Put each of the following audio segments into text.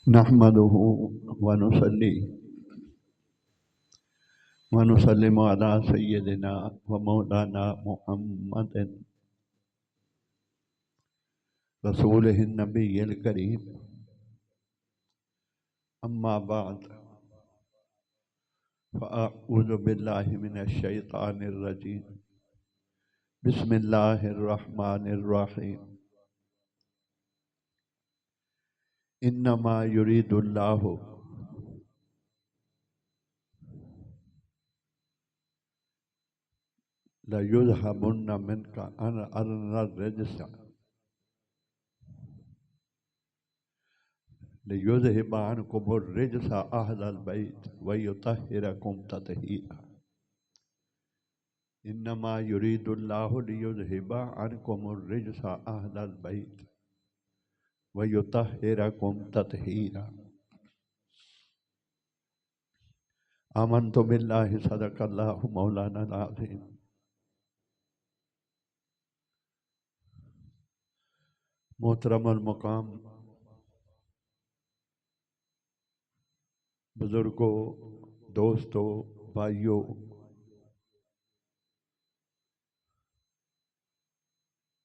نحمده ونصلي ونسلم على سيدنا ومولانا محمد رسوله النبي الكريم. أما بعد، فأعوذ بالله من الشيطان الرجيم. بسم الله الرحمن الرحيم. إنما يريد الله ليذهبن منك أرن الرجس ليذهب عنكم الرجس أهل البيت ويطهركم تطهيرا. إنما يريد الله ليذهب عنكم الرجس أهل البيت ويطهركم تطهيرا. آمنت بالله صدق الله مولانا العظيم. محترم المقام بزرگوں، دوستوں، بھائیوں،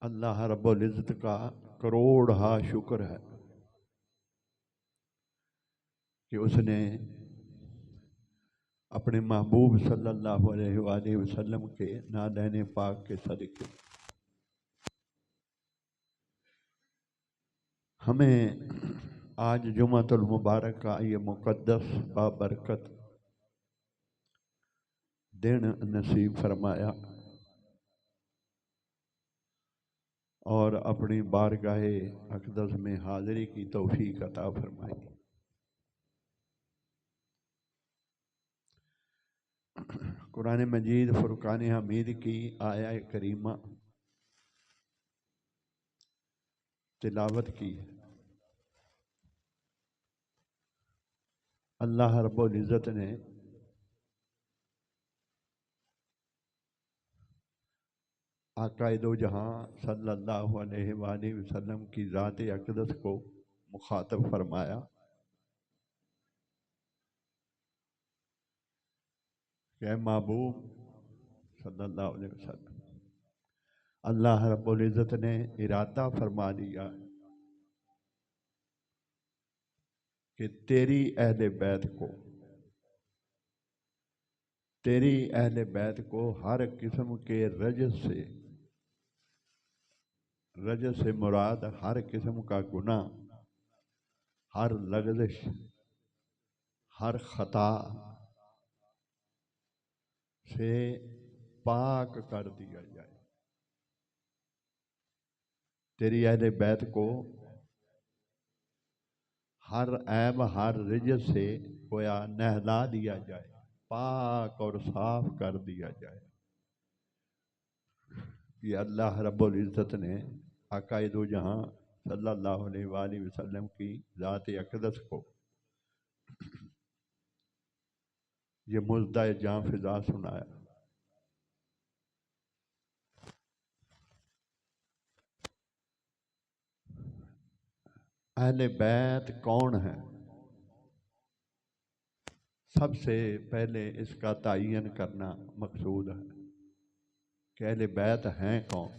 اللہ رب العزت کا کروڑ شکر ہے کہ اس نے اپنے محبوب صلی اللہ علیہ وآلہ وسلم کے نالین پاک کے صدقے ہمیں آج جمعۃ المبارک کا یہ مقدس بابرکت دن نصیب فرمایا اور اپنی بارگاہ اقدس میں حاضری کی توفیق عطا فرمائی. قرآن مجید فرقان حمید کی آیہ کریمہ تلاوت کی. اللہ رب العزت نے آقا دو جہاں صلی اللہ علیہ وآلہ وسلم کی ذات اقدس کو مخاطب فرمایا کہ اے محبوب صلی اللہ علیہ وسلم، اللہ رب العزت نے ارادہ فرما دیا کہ تیری اہل بیت کو ہر قسم کے رجس سے مراد ہر قسم کا گناہ، ہر لغزش، ہر خطا سے پاک کر دیا جائے. تیری اہل بیت کو ہر عیب، ہر رجس سے گویا نہلا دیا جائے، پاک اور صاف کر دیا جائے. یہ اللہ رب العزت نے آقا دو جہاں صلی اللہ علیہ وآلہ وسلم کی ذات اقدس کو یہ مژدہ جاں فضا سنایا. اہل بیت کون ہیں؟ سب سے پہلے اس کا تعین کرنا مقصود ہے کہ اہل بیت ہیں کون.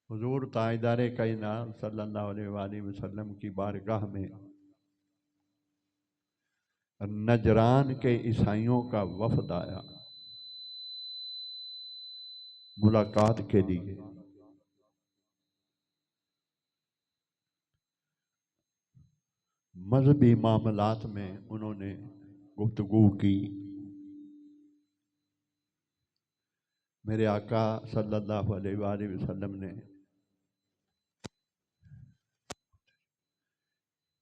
حضور تاجدار کائنات صلی اللہ علیہ وآلہ وسلم کی بارگاہ میں نجران کے عیسائیوں کا وفد آیا ملاقات کے لیے. مذہبی معاملات میں انہوں نے گفتگو کی. میرے آقا صلی اللہ علیہ وآلہ وسلم نے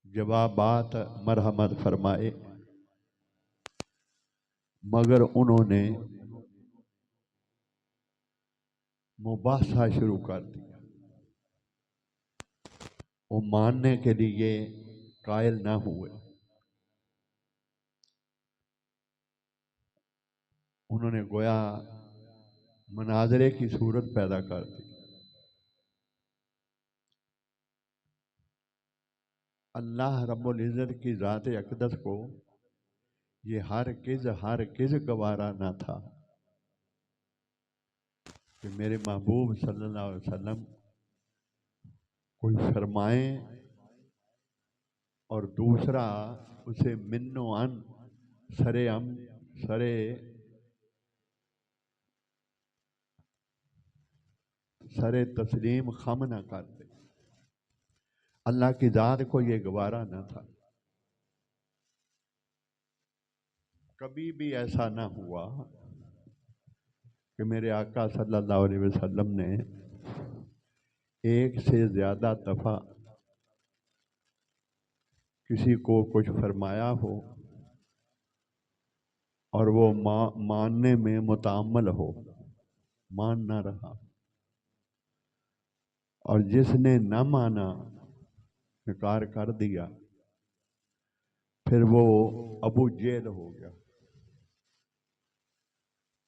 جوابات مرحمت فرمائے، مگر انہوں نے مباحثہ شروع کر دیا. وہ ماننے کے لیے قائل نہ ہوئے. انہوں نے گویا مناظرے کی صورت پیدا کر دی. اللہ رب العزت کی ذات اقدس کو یہ ہرگز گوارا نہ تھا کہ میرے محبوب صلی اللہ علیہ وسلم کوئی فرمائیں اور دوسرا اسے من و عن سر تسلیم خم نہ کر دے۔ اللہ کی ذات کو یہ گوارا نہ تھا، کبھی بھی ایسا نہ ہوا کہ میرے آقا صلی اللہ علیہ وسلم نے ایک سے زیادہ دفعہ کسی کو کچھ فرمایا ہو اور وہ ماننے میں متعمل ہو، مان نہ رہا، اور جس نے نہ مانا، انکار کر دیا، پھر وہ ابو جہل ہو گیا،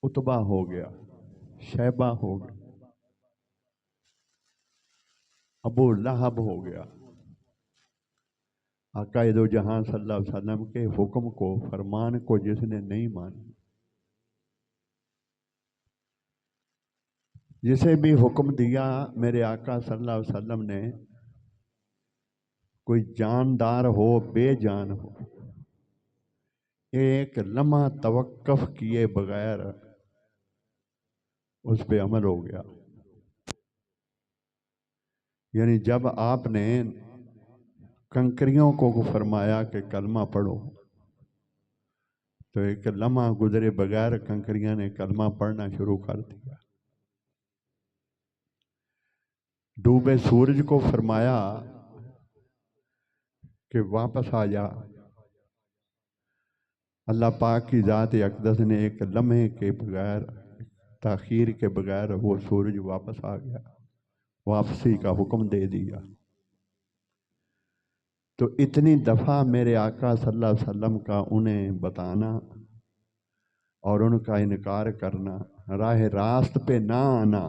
عتبہ ہو گیا، شیبہ ہو گیا، ابو لہب ہو گیا۔ آقا دو جہاں صلی اللہ علیہ وسلم کے حکم کو، فرمان کو جس نے نہیں مانا، جسے بھی حکم دیا میرے آقا صلی اللہ علیہ وسلم نے، کوئی جاندار ہو بے جان ہو، ایک لمحہ توقف کیے بغیر اس پہ عمل ہو گیا۔ یعنی جب آپ نے کنکریوں کو فرمایا کہ کلمہ پڑھو، تو ایک لمحہ گزرے بغیر کنکریاں نے کلمہ پڑھنا شروع کر دیا۔ ڈوبے سورج کو فرمایا کہ واپس آ جا، اللہ پاک کی ذات اقدس نے ایک لمحے کے بغیر، تاخیر کے بغیر وہ سورج واپس آ گیا، واپسی کا حکم دے دیا۔ تو اتنی دفعہ میرے آقا صلی اللہ علیہ وسلم کا انہیں بتانا اور ان کا انکار کرنا، راہ راست پہ نہ آنا،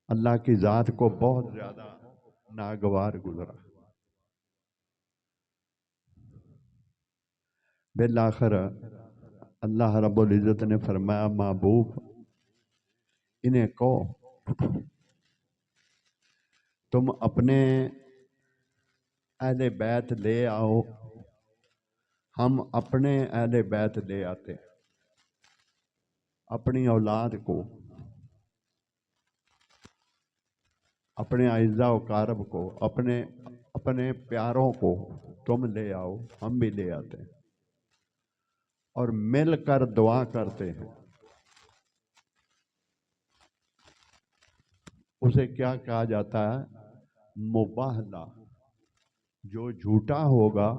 اللہ کی ذات کو بہت زیادہ ناگوار گزرا۔ بالآخر اللہ رب العزت نے فرمایا، محبوب انہیں کہو تم اپنے اہل بیت لے آؤ، ہم اپنے اہل بیت لے آتے، اپنی اولاد کو، اپنے اعزاء و اقارب کو، اپنے پیاروں کو تم لے آؤ، ہم بھی لے آتے ہیں، اور مل کر دعا کرتے ہیں۔ اسے کیا کہا جاتا ہے؟ مباہلہ۔ جو جھوٹا ہوگا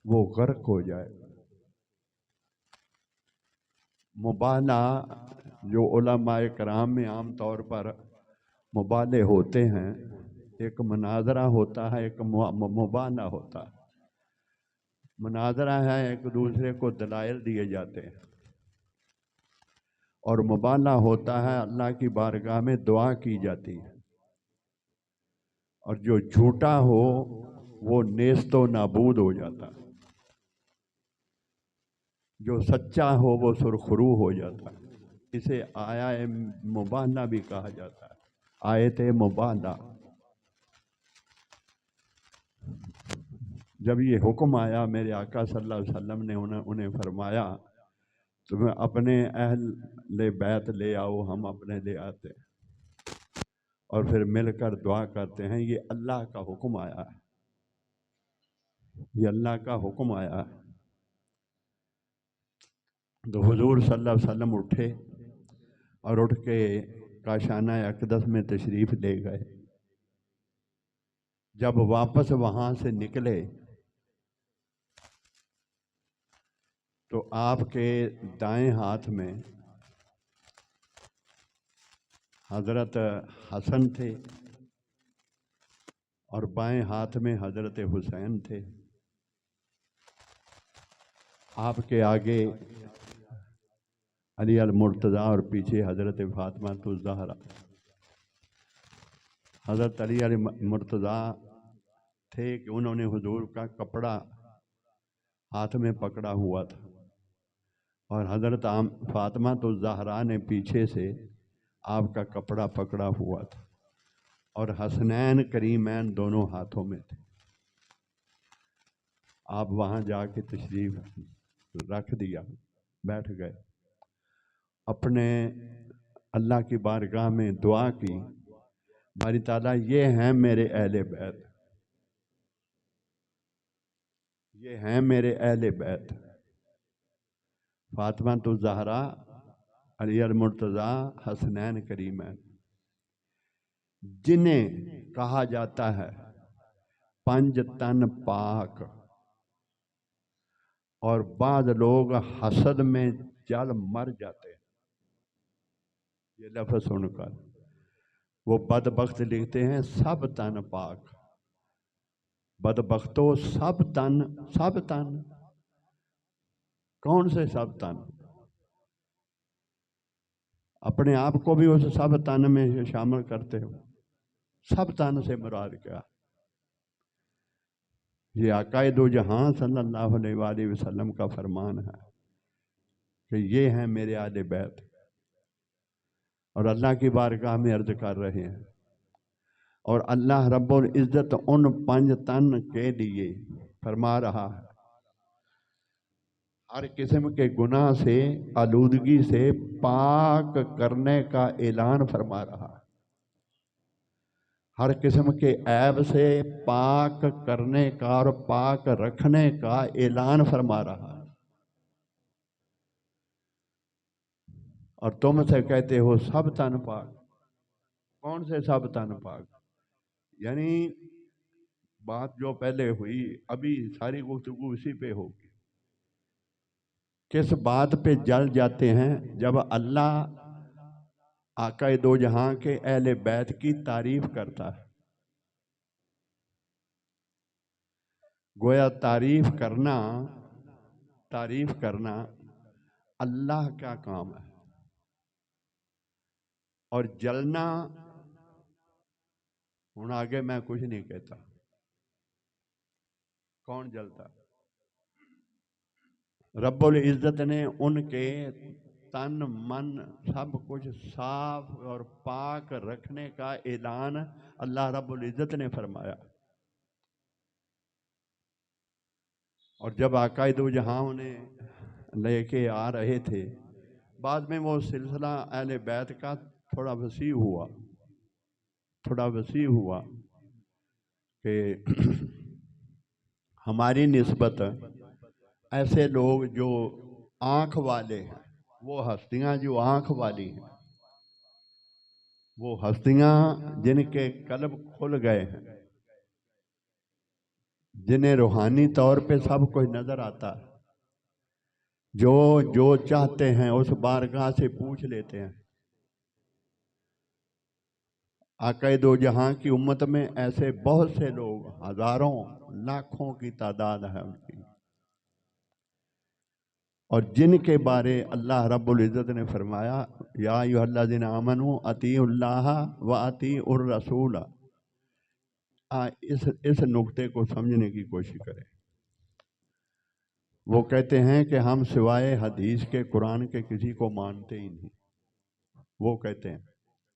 وہ غرق ہو جائے۔ مباہلہ جو علماء کرام میں عام طور پر مبالے ہوتے ہیں، ایک مناظرہ ہوتا ہے، ایک مباہلہ ہوتا ہے۔ مناظرہ ہے، ایک دوسرے کو دلائل دیے جاتے ہیں، اور مباہلہ ہوتا ہے اللہ کی بارگاہ میں دعا کی جاتی ہے، اور جو جھوٹا ہو وہ نیست و نابود ہو جاتا ہے، جو سچا ہو وہ سرخرو ہو جاتا ہے۔ اسے آیہ مباہلہ بھی کہا جاتا ہے، آیت مباہلہ۔ جب یہ حکم آیا میرے آقا صلی اللہ علیہ وسلم نے انہیں فرمایا تم اپنے اہل بیت لے آؤ، ہم اپنے لے آتے ہیں، اور پھر مل کر دعا کرتے ہیں، یہ اللہ کا حکم آیا ہے، یہ اللہ کا حکم آیا ہے۔ تو حضور صلی اللہ علیہ وسلم اٹھے اور اٹھ کے کاشانہ اقدس میں تشریف لے گئے۔ جب واپس وہاں سے نکلے تو آپ کے دائیں ہاتھ میں حضرت حسن تھے اور بائیں ہاتھ میں حضرت حسین تھے۔ آپ کے آگے علی المرتضیٰ اور پیچھے حضرت فاطمہ الزہرا۔ حضرت علی علیہ مرتضیٰ تھے کہ انہوں نے حضور کا کپڑا ہاتھ میں پکڑا ہوا تھا، اور حضرت فاطمہ تو زہرا نے پیچھے سے آپ کا کپڑا پکڑا ہوا تھا، اور حسنین کریمین دونوں ہاتھوں میں تھے۔ آپ وہاں جا کے تشریف رکھ دیا، بیٹھ گئے، اپنے اللہ کی بارگاہ میں دعا کی، باری تعالیٰ یہ ہیں میرے اہل بیت، یہ ہیں میرے اہل بیت، فاطمہ تو زہرا، علی المرتضیٰ، حسنین کریمین، جنہیں کہا جاتا ہے پنج تن پاک، اور بعض لوگ حسد میں جل مر جاتے ہیں۔ یہ لفظ سن کر وہ بدبخت لکھتے ہیں سب تن پاک، بدبختو سب تن، سب تن کون سے سب تن؟ اپنے آپ کو بھی اس سب تن میں شامل کرتے ہو؟ سب تن سے مراد کیا؟ یہ آقا دو جہاں صلی اللہ علیہ وآلہ وسلم کا فرمان ہے کہ یہ ہیں میرے اہل بیت، اور اللہ کی بارگاہ میں عرض کر رہے ہیں، اور اللہ رب العزت ان پنج تن کے لیے فرما رہا ہے ہر قسم کے گناہ سے، آلودگی سے پاک کرنے کا اعلان فرما رہا ہے، ہر قسم کے عیب سے پاک کرنے کا اور پاک رکھنے کا اعلان فرما رہا ہے، اور تم سے کہتے ہو سب تن پاک۔ کون سے سب تن پاک؟ یعنی بات جو پہلے ہوئی، ابھی ساری گفتگو اسی پہ ہوگی۔ کس بات پہ جل جاتے ہیں؟ جب اللہ آقا دو جہاں کے اہل بیت کی تعریف کرتا ہے۔ گویا تعریف کرنا اللہ کا کام ہے، اور جلنا، ہوں آگے میں کچھ نہیں کہتا، کون جلتا؟ رب العزت نے ان کے تن من سب کچھ صاف اور پاک رکھنے کا اعلان اللہ رب العزت نے فرمایا، اور جب آقا دو جہاں انہیں لے کے آ رہے تھے، بعد میں وہ سلسلہ اہل بیت کا تھوڑا وسیع ہوا کہ ہماری نسبت ایسے لوگ جو آنکھ والے ہیں، وہ ہستیاں جو آنکھ والی ہیں، وہ ہستیاں جن کے قلب کھل گئے ہیں، جنہیں روحانی طور پہ سب کچھ نظر آتا ہے، جو چاہتے ہیں اس بارگاہ سے پوچھ لیتے ہیں۔ آقا دو جہاں کی امت میں ایسے بہت سے لوگ، ہزاروں لاکھوں کی تعداد ہے ان کی، اور جن کے بارے اللہ رب العزت نے فرمایا یا ایھا الذین آمنوا اطیعوا اللہ واطیعوا الرسول۔ اس نقطے کو سمجھنے کی کوشش کریں۔ وہ کہتے ہیں کہ ہم سوائے حدیث کے، قرآن کے کسی کو مانتے ہی نہیں۔ وہ کہتے ہیں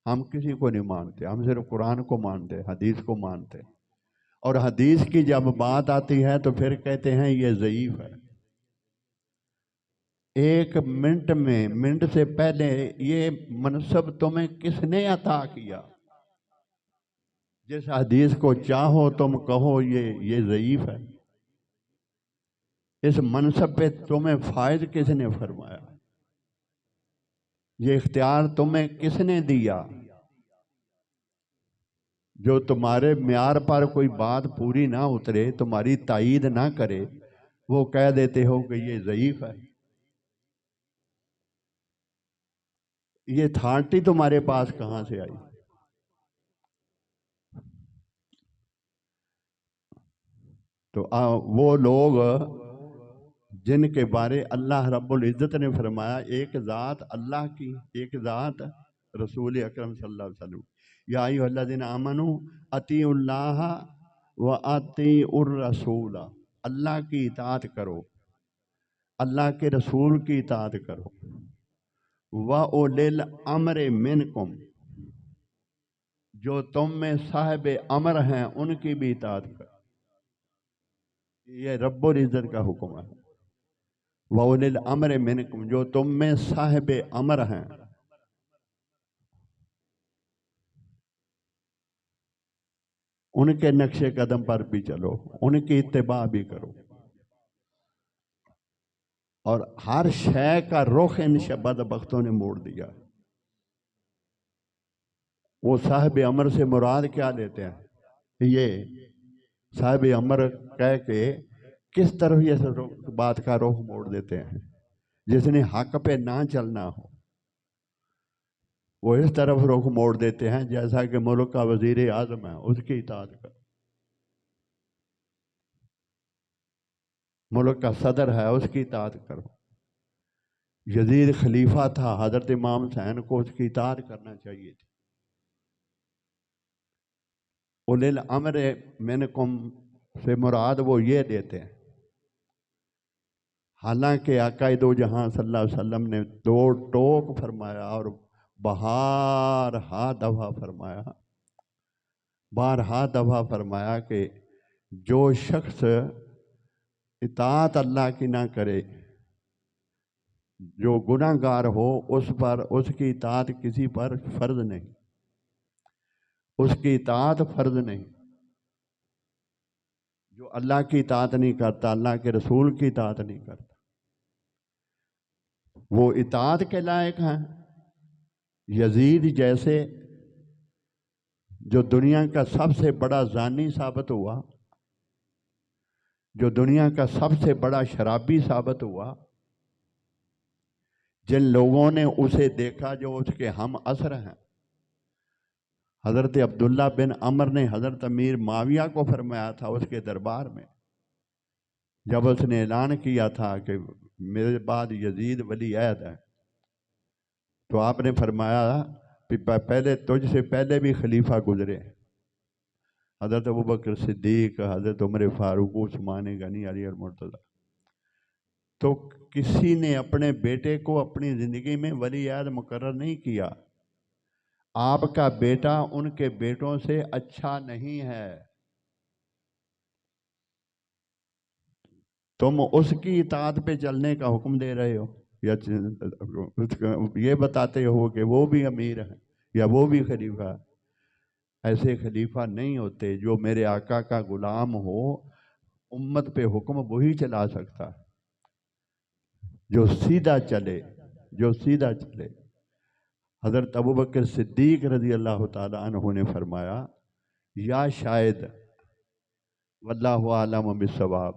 ہم کسی کو نہیں مانتے، ہم صرف قرآن کو مانتے، حدیث کو مانتے، اور حدیث کی جب بات آتی ہے تو پھر کہتے ہیں یہ ضعیف ہے۔ ایک منٹ سے پہلے یہ منصب تمہیں کس نے عطا کیا؟ جس حدیث کو چاہو تم کہو یہ ضعیف ہے۔ اس منصب پہ تمہیں فائز کس نے فرمایا؟ یہ اختیار تمہیں کس نے دیا؟ جو تمہارے معیار پر کوئی بات پوری نہ اترے، تمہاری تائید نہ کرے، وہ کہہ دیتے ہو کہ یہ ضعیف ہے۔ یہ اتھارٹی تمہارے پاس کہاں سے آئی؟ تو وہ لوگ جن کے بارے اللہ رب العزت نے فرمایا ایک ذات اللہ کی، ایک ذات رسول اکرم صلی اللہ علیہ وسلم، یا ایھا الذین آمنوا اطیعوا اللہ و اطیعوا الرسول، اللہ کی اطاعت کرو، اللہ کے رسول کی اطاعت کرو، وَأُولِي الْأَمْرِ مِنْکُمْ، جو تم میں صاحب امر ہیں ان کی بھی اطاعت کرو۔ یہ رب العزت کا حکم ہے، وَأُولِي الْأَمْرِ مِنْکُمْ، جو تم میں صاحب امر ہیں ان کے نقش قدم پر بھی چلو، ان کی اتباع بھی کرو، اور ہر شے کا رخ ان بدبختوں نے موڑ دیا۔ وہ صاحب امر سے مراد کیا لیتے ہیں؟ یہ صاحب امر کہہ کے کس طرح یہ بات کا رخ موڑ دیتے ہیں؟ جس نے حق پہ نہ چلنا ہو وہ اس طرف رخ موڑ دیتے ہیں جیسا کہ ملک کا وزیر اعظم ہے، اس کی اطاعت کرو، ملک کا صدر ہے اس کی اطاعت کرو، یزید خلیفہ تھا، حضرت امام حسین کو اس کی اطاعت کرنا چاہیے تھی۔ اولی الامر منکم سے مراد وہ یہ دیتے ہیں، حالانکہ آقا دو جہاں صلی اللہ علیہ وسلم نے دو ٹوک فرمایا اور بارہا دفعہ فرمایا کہ جو شخص اطاعت اللہ کی نہ کرے، جو گناہ گار ہو، اس کی اطاعت کسی پر فرض نہیں، اس کی اطاعت فرض نہیں۔ جو اللہ کی اطاعت نہیں کرتا، اللہ کے رسول کی اطاعت نہیں کرتا، وہ اطاعت کے لائق ہیں۔ یزید جیسے جو دنیا کا سب سے بڑا زانی ثابت ہوا، جو دنیا کا سب سے بڑا شرابی ثابت ہوا، جن لوگوں نے اسے دیکھا جو اس کے ہم عصر ہیں، حضرت عبداللہ بن عمر نے حضرت امیر معاویہ کو فرمایا تھا اس کے دربار میں، جب اس نے اعلان کیا تھا کہ میرے بعد یزید ولی عہد ہے، تو آپ نے فرمایا پہلے تجھ سے پہلے بھی خلیفہ گزرے، حضرت ابوبکر صدیق، حضرت عمر فاروق، عثمان غنی، علی اور مرتضیٰ، تو کسی نے اپنے بیٹے کو اپنی زندگی میں ولی عہد مقرر نہیں کیا۔ آپ کا بیٹا ان کے بیٹوں سے اچھا نہیں ہے، تم اس کی اطاعت پہ چلنے کا حکم دے رہے ہو، یا یہ بتاتے ہو کہ وہ بھی امیر ہے یا وہ بھی خلیفہ ہے۔ ایسے خلیفہ نہیں ہوتے، جو میرے آقا کا غلام ہو، امت پہ حکم وہی چلا سکتا ہے جو سیدھا چلے، حضرت ابوبکر صدیق رضی اللہ تعالیٰ عنہ نے فرمایا، یا شاید واللہ عالم بالصواب،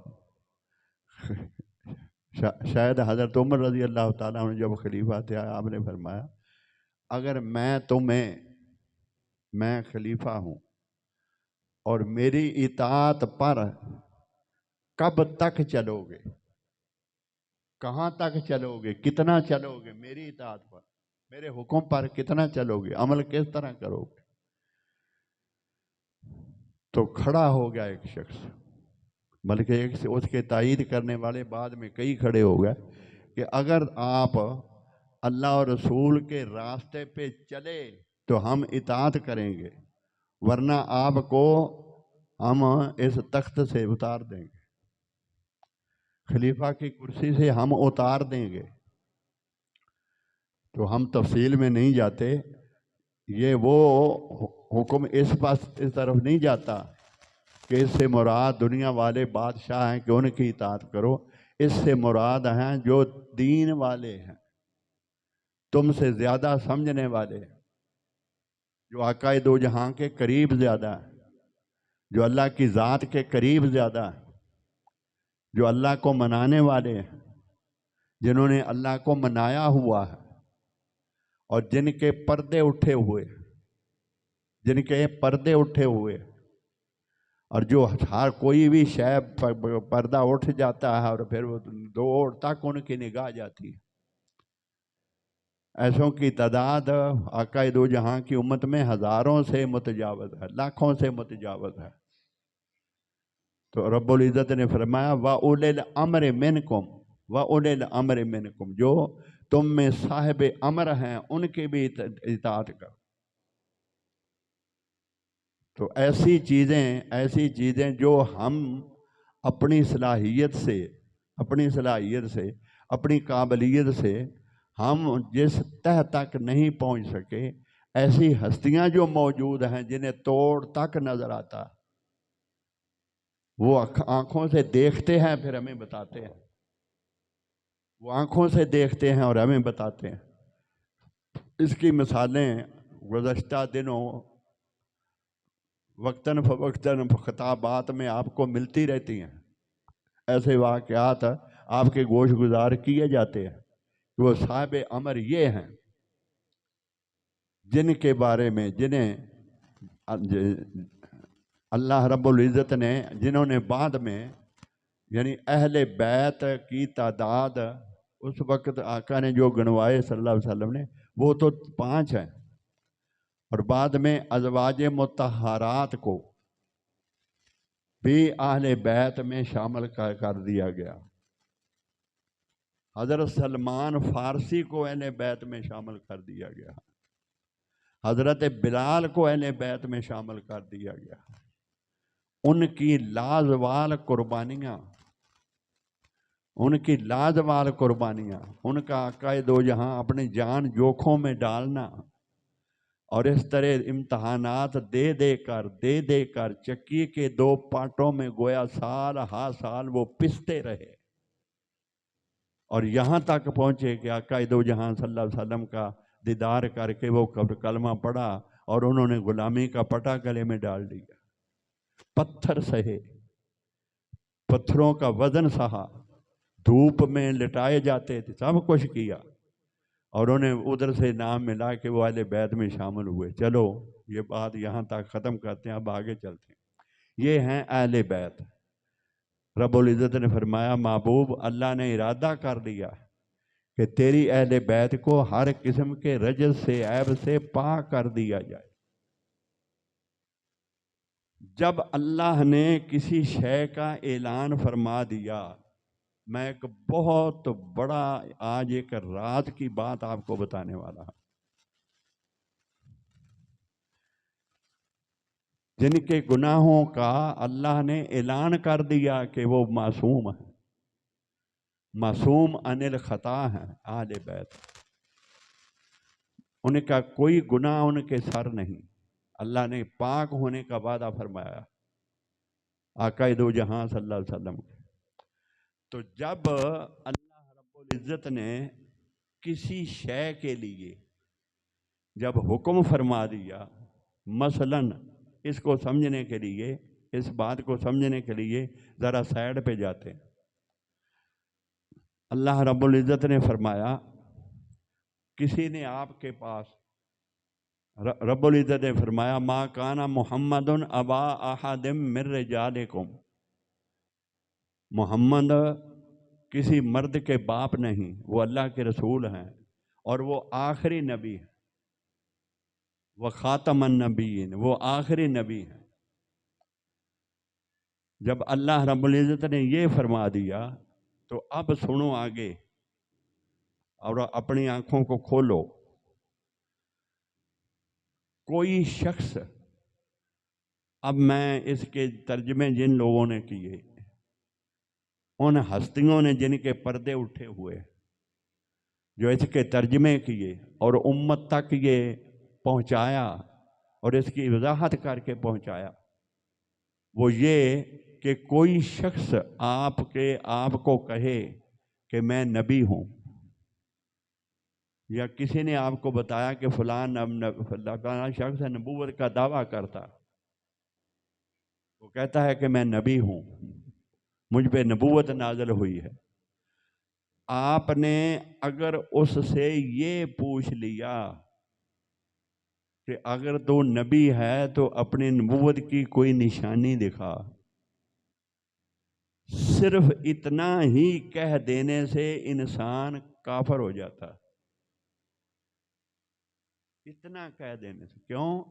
شاید حضرت عمر رضی اللہ تعالیٰ عنہ جب خلیفہ تھے، آپ نے فرمایا اگر میں خلیفہ ہوں اور میری اطاعت پر کب تک چلو گے، کہاں تک چلو گے، کتنا چلو گے، میری اطاعت پر، میرے حکم پر کتنا چلو گے، عمل کس طرح کرو گے؟ تو کھڑا ہو گیا ایک شخص، بلکہ اس کے تائید کرنے والے بعد میں کئی کھڑے ہو گئے کہ اگر آپ اللہ اور رسول کے راستے پہ چلے تو ہم اطاعت کریں گے، ورنہ آپ کو ہم اس تخت سے اتار دیں گے، خلیفہ کی کرسی سے ہم اتار دیں گے۔ تو ہم تفصیل میں نہیں جاتے، یہ وہ حکم اس طرف نہیں جاتا کہ اس سے مراد دنیا والے بادشاہ ہیں کہ ان کی اطاعت کرو، اس سے مراد ہیں جو دین والے ہیں، تم سے زیادہ سمجھنے والے ہیں، جو آقا دو جہاں کے قریب زیادہ ہیں، جو اللہ کی ذات کے قریب زیادہ ہیں، جو اللہ کو منانے والے ہیں، جنہوں نے اللہ کو منایا ہوا ہے، اور جن کے پردے اٹھے ہوئے، اور جو ہر کوئی بھی شے پردہ اٹھ جاتا ہے اور پھر وہ دوڑ تک ان کی نگاہ جاتی ہے، ایسوں کی تعداد آقا دو جہاں کی امت میں ہزاروں سے متجاوز ہے، لاکھوں سے متجاوز ہے۔ تو رب العزت نے فرمایا وَأُولِي الْأَمْرِ مِنْكُمْ وَأُولِي الْأَمْرِ مِنْكُمْ، جو تم میں صاحب امر ہیں ان کی بھی اطاعت کر۔ تو ایسی چیزیں جو ہم اپنی صلاحیت سے اپنی قابلیت سے ہم جس تہ تک نہیں پہنچ سکے، ایسی ہستیاں جو موجود ہیں جنہیں توڑ تک نظر آتا، وہ آنکھوں سے دیکھتے ہیں پھر ہمیں بتاتے ہیں، وہ آنکھوں سے دیکھتے ہیں اور ہمیں بتاتے ہیں۔ اس کی مثالیں گزشتہ دنوں وقتاً فوقتاً خطابات میں آپ کو ملتی رہتی ہیں۔ ایسے واقعات آپ کے گوش گزار کیے جاتے ہیں کہ وہ صاحب امر یہ ہیں جن کے بارے میں جنہیں اللہ رب العزت نے، جنہوں نے بعد میں، یعنی اہل بیت کی تعداد اس وقت آقا نے جو گنوائے صلی اللہ علیہ وسلم نے، وہ تو 5 ہیں، اور بعد میں ازواج مطہرات کو بھی اہل بیت میں شامل کر دیا گیا۔ حضرت سلمان فارسی کو اہل بیت میں شامل کر دیا گیا، حضرت بلال کو اہل بیت میں شامل کر دیا گیا۔ ان کی لازوال قربانیاں، ان کا آقا دو جہاں اپنی جان جوکھوں میں ڈالنا، اور اس طرح امتحانات دے کر چکی کے 2 پارٹوں میں گویا سال ہا سال وہ پستے رہے، اور یہاں تک پہنچے کہ آقا دو جہاں صلی اللہ علیہ وسلم کا دیدار کر کے وہ کلمہ پڑھا اور انہوں نے غلامی کا پٹا گلے میں ڈال دیا، پتھر سہے، پتھروں کا وزن سہا، دھوپ میں لٹائے جاتے تھے، سب کچھ کیا، اور انہیں ادھر سے نام ملا کہ وہ اہل بیت میں شامل ہوئے۔ چلو یہ بات یہاں تک ختم کرتے ہیں، اب آگے چلتے ہیں۔ یہ ہیں اہل بیت۔ رب العزت نے فرمایا محبوب، اللہ نے ارادہ کر دیا کہ تیری اہل بیت کو ہر قسم کے رجس سے، عیب سے پاک کر دیا جائے۔ جب اللہ نے کسی شے کا اعلان فرما دیا، میں ایک بہت بڑا آج ایک راز کی بات آپ کو بتانے والا ہوں۔ جن کے گناہوں کا اللہ نے اعلان کر دیا کہ وہ معصوم ہیں، معصوم عن الخطا ہیں، اہل بیت، ان کا کوئی گناہ ان کے سر نہیں، اللہ نے پاک ہونے کا وعدہ فرمایا آقا دو جہاں صلی اللہ علیہ وسلم کے۔ تو جب اللہ رب العزت نے کسی شے کے لیے جب حکم فرما دیا، مثلاً اس کو سمجھنے کے لیے، اس بات کو سمجھنے کے لیے ذرا سائڈ پہ جاتے ہیں۔ اللہ رب العزت نے فرمایا، کسی نے آپ کے پاس، رب العزت نے فرمایا ما کان محمد ابا احد من رجالکم، محمد کسی مرد کے باپ نہیں، وہ اللہ کے رسول ہیں اور وہ آخری نبی ہے، وہ خاتم النبیین، وہ آخری نبی ہیں۔ جب اللہ رب العزت نے یہ فرما دیا تو اب سنو آگے اور اپنی آنکھوں کو کھولو۔ کوئی شخص، اب میں اس کے ترجمے جن لوگوں نے کیے، ان ہستیوں نے جن کے پردے اٹھے ہوئے، جو اس کے ترجمے کیے اور امت تک یہ پہنچایا اور اس کی وضاحت کر کے پہنچایا، وہ یہ کہ کوئی شخص آپ کو کہے کہ میں نبی ہوں، یا کسی نے آپ کو بتایا کہ فلاں شخص نبوت کا دعویٰ کرتا، وہ کہتا ہے کہ میں نبی ہوں، مجھ پہ نبوت نازل ہوئی ہے، آپ نے اگر اس سے یہ پوچھ لیا کہ اگر تو نبی ہے تو اپنی نبوت کی کوئی نشانی دکھا، صرف اتنا ہی کہہ دینے سے انسان کافر ہو جاتا۔ اتنا کہہ دینے سے کیوں؟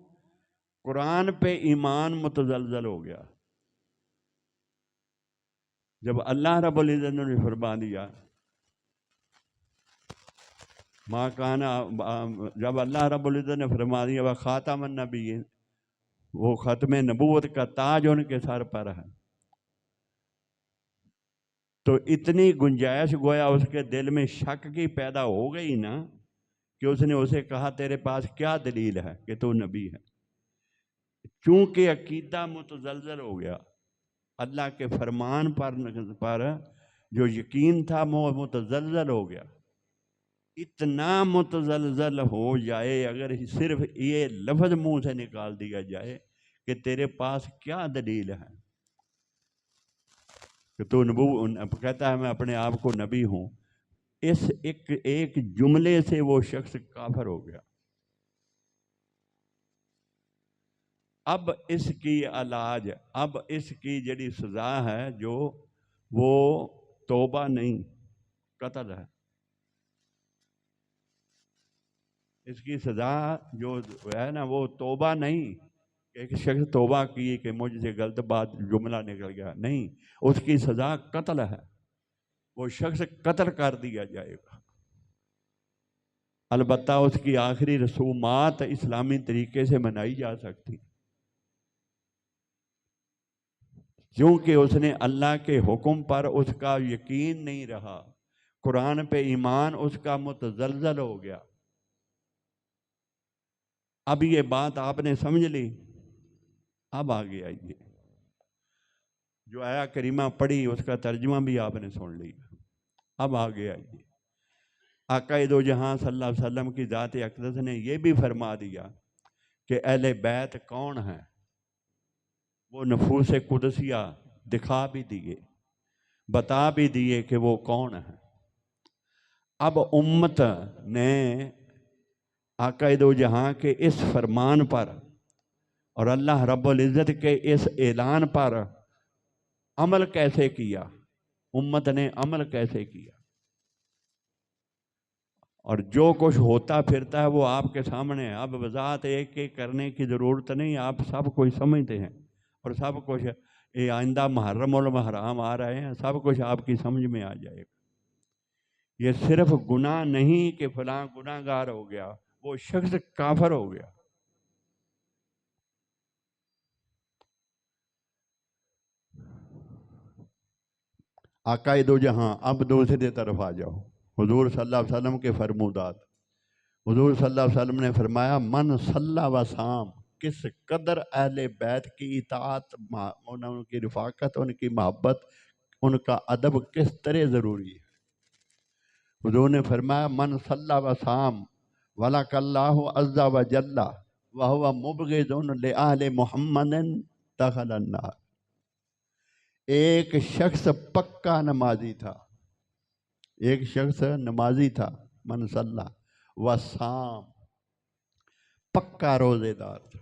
قرآن پہ ایمان متزلزل ہو گیا. جب اللہ رب العزت نے فرما دیا ماں کانا، جب اللہ رب العزت نے فرما دیا وہ خاتم النبیین، وہ ختم نبوت کا تاج ان کے سر پر ہے، تو اتنی گنجائش گویا اس کے دل میں شک کی پیدا ہو گئی نا کہ اس نے اسے کہا تیرے پاس کیا دلیل ہے کہ تو نبی ہے. چونکہ عقیدہ متزلزل ہو گیا، اللہ کے فرمان پر جو یقین تھا وہ متزلزل ہو گیا. اتنا متزلزل ہو جائے اگر صرف یہ لفظ منہ سے نکال دیا جائے کہ تیرے پاس کیا دلیل ہے کہ تو کہتا ہے میں اپنے آپ کو نبی ہوں، اس ایک جملے سے وہ شخص کافر ہو گیا. اب اس کی علاج، اب اس کی جڑی سزا ہے جو وہ توبہ نہیں، قتل ہے. اس کی سزا جو ہے نا وہ توبہ نہیں کہ ایک شخص توبہ کی کہ مجھ سے غلط بات جملہ نکل گیا، نہیں، اس کی سزا قتل ہے. وہ شخص قتل کر دیا جائے گا. البتہ اس کی آخری رسومات اسلامی طریقے سے منائی جا سکتی، کیونکہ اس نے اللہ کے حکم پر اس کا یقین نہیں رہا، قرآن پہ ایمان اس کا متزلزل ہو گیا. اب یہ بات آپ نے سمجھ لی. اب آگے آئیے، جو آیا کریمہ پڑھی اس کا ترجمہ بھی آپ نے سن لیا. اب آگے آئیے، آقا دو جہاں صلی اللہ علیہ وسلم کی ذات اقدس نے یہ بھی فرما دیا کہ اہل بیت کون ہیں. وہ نفوس قدسیہ دکھا بھی دیے، بتا بھی دیے کہ وہ کون ہیں. اب امت نے آقا دو جہاں کے اس فرمان پر اور اللہ رب العزت کے اس اعلان پر عمل کیسے کیا، امت نے عمل کیسے کیا، اور جو کچھ ہوتا پھرتا ہے وہ آپ کے سامنے ہے. اب وضاحت ایک ایک کرنے کی ضرورت نہیں، آپ سب کچھ سمجھتے ہیں اور سب کچھ یہ آئندہ محرم المحرام آ رہے ہیں، سب کچھ آپ کی سمجھ میں آ جائے گا. یہ صرف گناہ نہیں کہ فلاں گناہ گار ہو گیا، وہ شخص کافر ہو گیا. آقا دو جہاں اب دوسری طرف آ جاؤ، حضور صلی اللہ علیہ وسلم کے فرمودات. حضور صلی اللہ علیہ وسلم نے فرمایا من صلی و صام، کس قدر اہل بیت کی اطاعت، ان کی رفاقت، ان کی محبت، ان کا ادب کس طرح ضروری ہے. حضور نے فرمایا من صلی و صام وَلَكَ اللَّهُ عَزَّ وَجَلَّ وَهُوَ مُبْغِضٌ لِأَهْلِ مُحَمَّدٍ دَخَلَ النَّارِ. ایک شخص پکا نمازی تھا، ایک شخص نمازی تھا، من صلی و صام، پکا روزے دار تھا،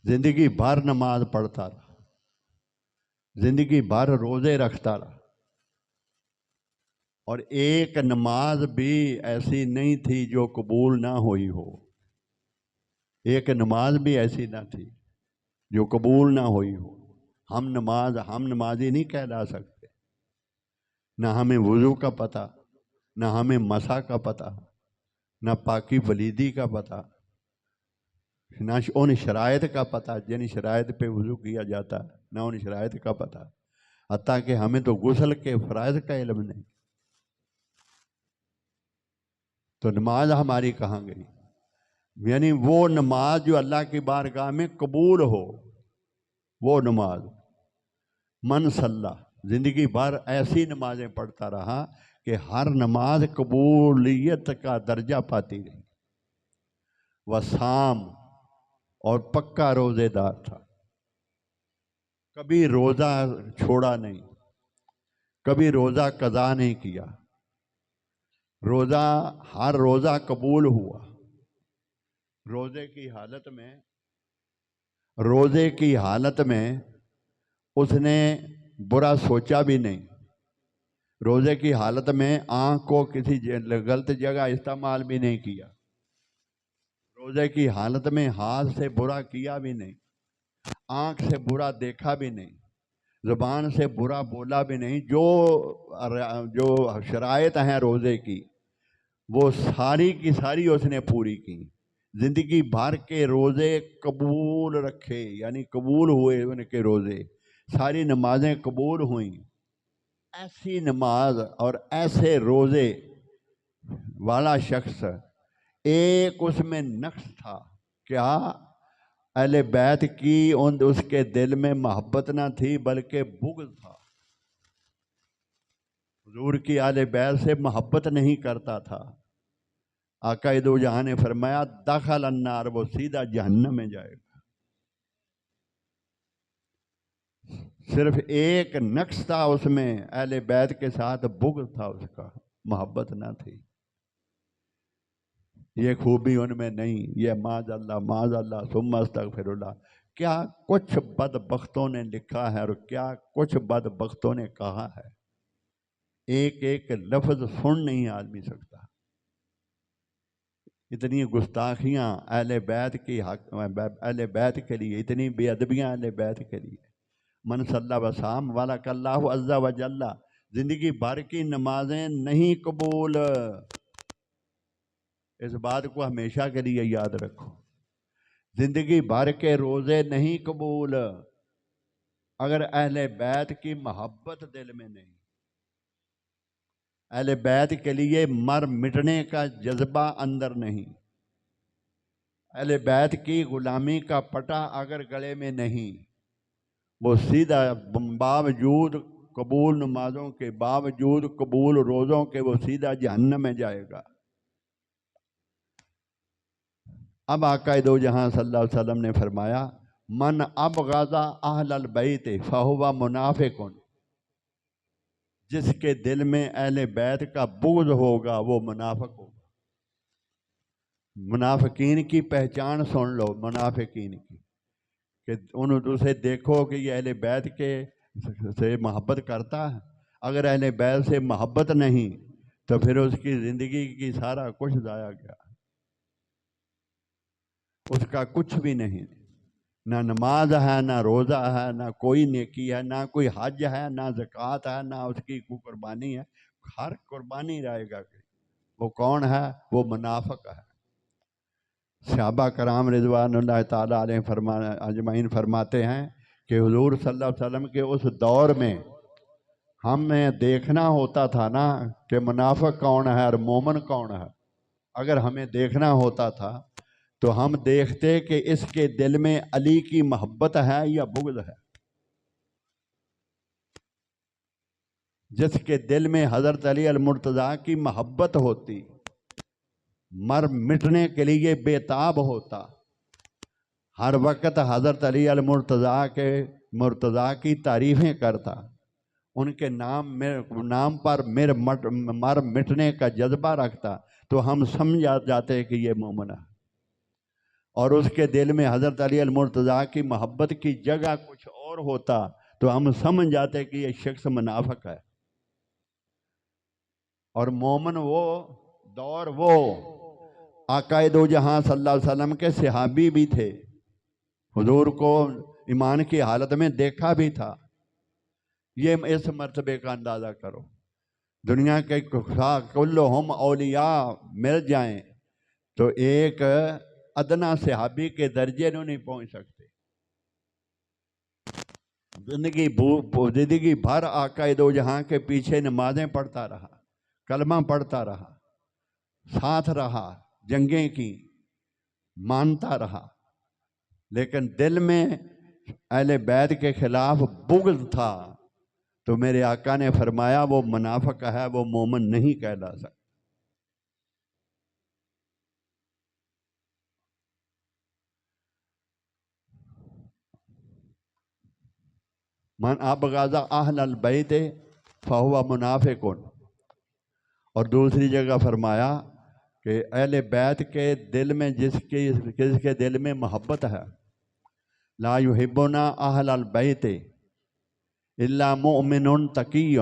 زندگی بھر نماز پڑھتا رہا، زندگی بھر روزے رکھتا رہا، اور ایک نماز بھی ایسی نہیں تھی جو قبول نہ ہوئی ہو. ایک نماز بھی ایسی نہ تھی جو قبول نہ ہوئی ہو. ہم نمازی نہیں کہلا سکتے، نہ ہمیں وضو کا پتہ، نہ ہمیں مسا کا پتہ، نہ پاکی ولیدی کا پتہ، نہ ان شرائط کا پتہ جن شرائط پہ وضو کیا جاتا، نہ ان شرائط کا پتہ، حتیٰ کہ ہمیں تو غسل کے فرائض کا علم نہیں. تو نماز ہماری کہاں گئی؟ یعنی وہ نماز جو اللہ کی بارگاہ میں قبول ہو، وہ نماز. من صلی، زندگی بھر ایسی نمازیں پڑھتا رہا کہ ہر نماز قبولیت کا درجہ پاتی رہی. وصام، اور پکا روزے دار تھا، کبھی روزہ چھوڑا نہیں، کبھی روزہ قضا نہیں کیا، ہر روزہ قبول ہوا. روزے کی حالت میں اس نے برا سوچا بھی نہیں. روزے کی حالت میں آنکھ کو کسی غلط جگہ استعمال بھی نہیں کیا. روزے کی حالت میں ہاتھ سے برا کیا بھی نہیں، آنکھ سے برا دیکھا بھی نہیں، زبان سے برا بولا بھی نہیں، جو شرائط ہیں روزے کی وہ ساری کی ساری اس نے پوری کی، زندگی بھر کے روزے قبول رکھے، یعنی قبول ہوئے ان کے روزے، ساری نمازیں قبول ہوئیں۔ ایسی نماز اور ایسے روزے والا شخص، ایک اس میں نقص تھا، کیا؟ اہل بیت کی اس کے دل میں محبت نہ تھی بلکہ بغض تھا، حضور کی اہل بیت سے محبت نہیں کرتا تھا۔ آقا دو جہاں نے فرمایا دخل النار، وہ سیدھا جہنم میں جائے گا۔ صرف ایک نقص تھا اس میں، اہل بیت کے ساتھ بغض تھا، اس کا محبت نہ تھی۔ یہ خوبی ان میں نہیں، یہ معاذ اللہ ثم استغفر اللہ۔ کیا کچھ بدبختوں نے لکھا ہے اور کیا کچھ بدبختوں نے کہا ہے، ایک ایک لفظ سن نہیں آدمی سکتا۔ اتنی گستاخیاں اہل بیت کی اہل بیت کے لیے، اتنی بے ادبیاں اہل بیت کے لیے۔ من صلی وسام ولک اللہ عز و جل، زندگی بھر کی نمازیں نہیں قبول۔ اس بات کو ہمیشہ کے لیے یاد رکھو، زندگی بھر کے روزے نہیں قبول اگر اہل بیت کی محبت دل میں نہیں، اہل بیت کے لیے مر مٹنے کا جذبہ اندر نہیں، اہل بیت کی غلامی کا پٹا اگر گلے میں نہیں، وہ سیدھا باوجود قبول نمازوں کے، باوجود قبول روزوں کے، وہ سیدھا جہنم میں جائے گا۔ اب آقا دو جہاں صلی اللہ علیہ وسلم نے فرمایا من ابغض اہل البیت فہو منافق، جس کے دل میں اہل بیت کا بغض ہوگا وہ منافق ہوگا۔ منافقین کی پہچان سن لو، منافقین کی، کہ اسے دیکھو کہ یہ اہل بیت کے سے محبت کرتا ہے۔ اگر اہل بیت سے محبت نہیں تو پھر اس کی زندگی کی سارا کچھ ضائع گیا، اس کا کچھ بھی نہیں، نہ نماز ہے، نہ روزہ ہے، نہ کوئی نیکی ہے، نہ کوئی حج ہے، نہ زکوٰۃ ہے، نہ اس کی کوئی قربانی ہے، ہر قربانی رہے گا کہ وہ کون ہے؟ وہ منافق ہے۔ صحابہ کرام رضوان اللہ تعالیٰ علیہ اجمعین فرماتے ہیں کہ حضور صلی اللہ علیہ وسلم کے اس دور میں ہمیں دیکھنا ہوتا تھا نا کہ منافق کون ہے اور مومن کون ہے۔ اگر ہمیں دیکھنا ہوتا تھا تو ہم دیکھتے کہ اس کے دل میں علی کی محبت ہے یا بغض ہے۔ جس کے دل میں حضرت علی المرتضیٰ کی محبت ہوتی، مر مٹنے کے لیے بے تاب ہوتا، ہر وقت حضرت علی المرتضیٰ کی تعریفیں کرتا، ان کے نام پر مر مٹنے کا جذبہ رکھتا، تو ہم سمجھ جاتے کہ یہ مومن ہے۔ اور اس کے دل میں حضرت علی المرتضیٰ کی محبت کی جگہ کچھ اور ہوتا تو ہم سمجھ جاتے کہ یہ شخص منافق ہے۔ اور مومن وہ دور، وہ آقا دو جہاں صلی اللہ علیہ وسلم کے صحابی بھی تھے، حضور کو ایمان کی حالت میں دیکھا بھی تھا۔ یہ اس مرتبے کا اندازہ کرو، دنیا کے کلہم اولیاء مل جائیں تو ایک ادنا صحابی کے درجے میں نہیں پہنچ سکتے۔ زندگی بھر آقا دو جہاں کے پیچھے نمازیں پڑھتا رہا، کلمہ پڑھتا رہا، ساتھ رہا، جنگیں کی، مانتا رہا، لیکن دل میں اہل بیت کے خلاف بغض تھا، تو میرے آقا نے فرمایا وہ منافق ہے، وہ مومن نہیں کہلا سکتا۔ من ابغض اہل البیت فہو منافق، اور دوسری جگہ فرمایا کہ اہل بیت کے دل میں جس کے دل میں محبت ہے، لا یحبنا اہل البیت الا مؤمن تقی،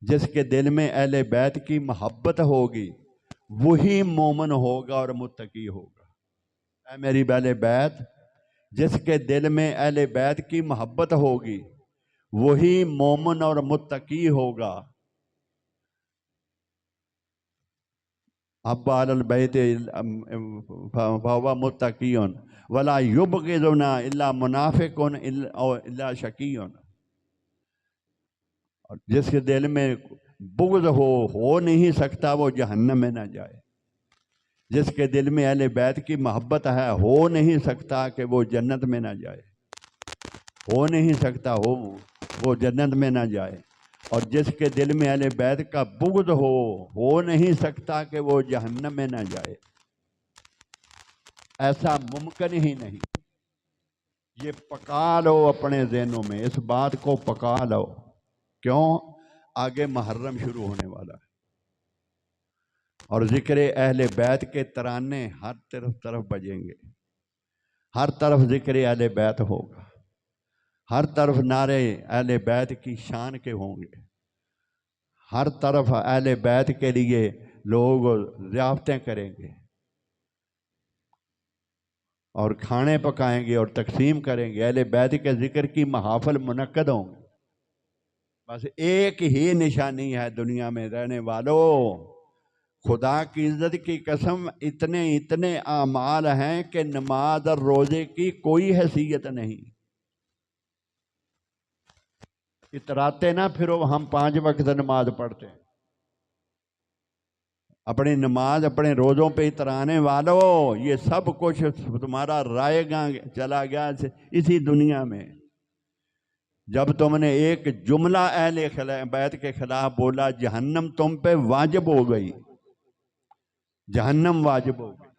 جس کے دل میں اہل بیت کی محبت ہوگی وہی مومن ہوگا اور متقی ہوگا۔ اے میری اہل بیت، جس کے دل میں اہل بیت کی محبت ہوگی وہی مومن اور متقی ہوگا۔ اب علی البیت فہو متقی ولا یبغضنا الا منافق الا شقی۔ اور جس کے دل میں بغض ہو نہیں سکتا وہ جہنم میں نہ جائے۔ جس کے دل میں اہل بیت کی محبت ہے ہو نہیں سکتا کہ وہ جنت میں نہ جائے، ہو نہیں سکتا وہ جنت میں نہ جائے۔ اور جس کے دل میں اہل بیت کا بغض ہو نہیں سکتا کہ وہ جہنم میں نہ جائے۔ ایسا ممکن ہی نہیں۔ یہ پکا لو اپنے ذہنوں میں، اس بات کو پکا لو۔ کیوں؟ آگے محرم شروع ہونے والا ہے اور ذکر اہل بیت کے ترانے ہر طرف بجیں گے، ہر طرف ذکر اہل بیت ہوگا، ہر طرف نعرے اہل بیت کی شان کے ہوں گے، ہر طرف اہل بیت کے لیے لوگ ضیافتیں کریں گے اور کھانے پکائیں گے اور تقسیم کریں گے، اہل بیت کے ذکر کی محافل منعقد ہوں گے۔ بس ایک ہی نشانی ہے دنیا میں رہنے والوں، خدا کی عزت کی قسم اتنے اعمال ہیں کہ نماز اور روزے کی کوئی حیثیت نہیں۔ اتراتے نہ پھرو ہم 5 وقت نماز پڑھتے ہیں، اپنی نماز اپنے روزوں پہ اترانے والو، یہ سب کچھ تمہارا رائے گاں چلا گیا اسی دنیا میں۔ جب تم نے ایک جملہ اہل بیت کے خلاف بولا جہنم تم پہ واجب ہو گئی، جہنم واجب ہو گئی۔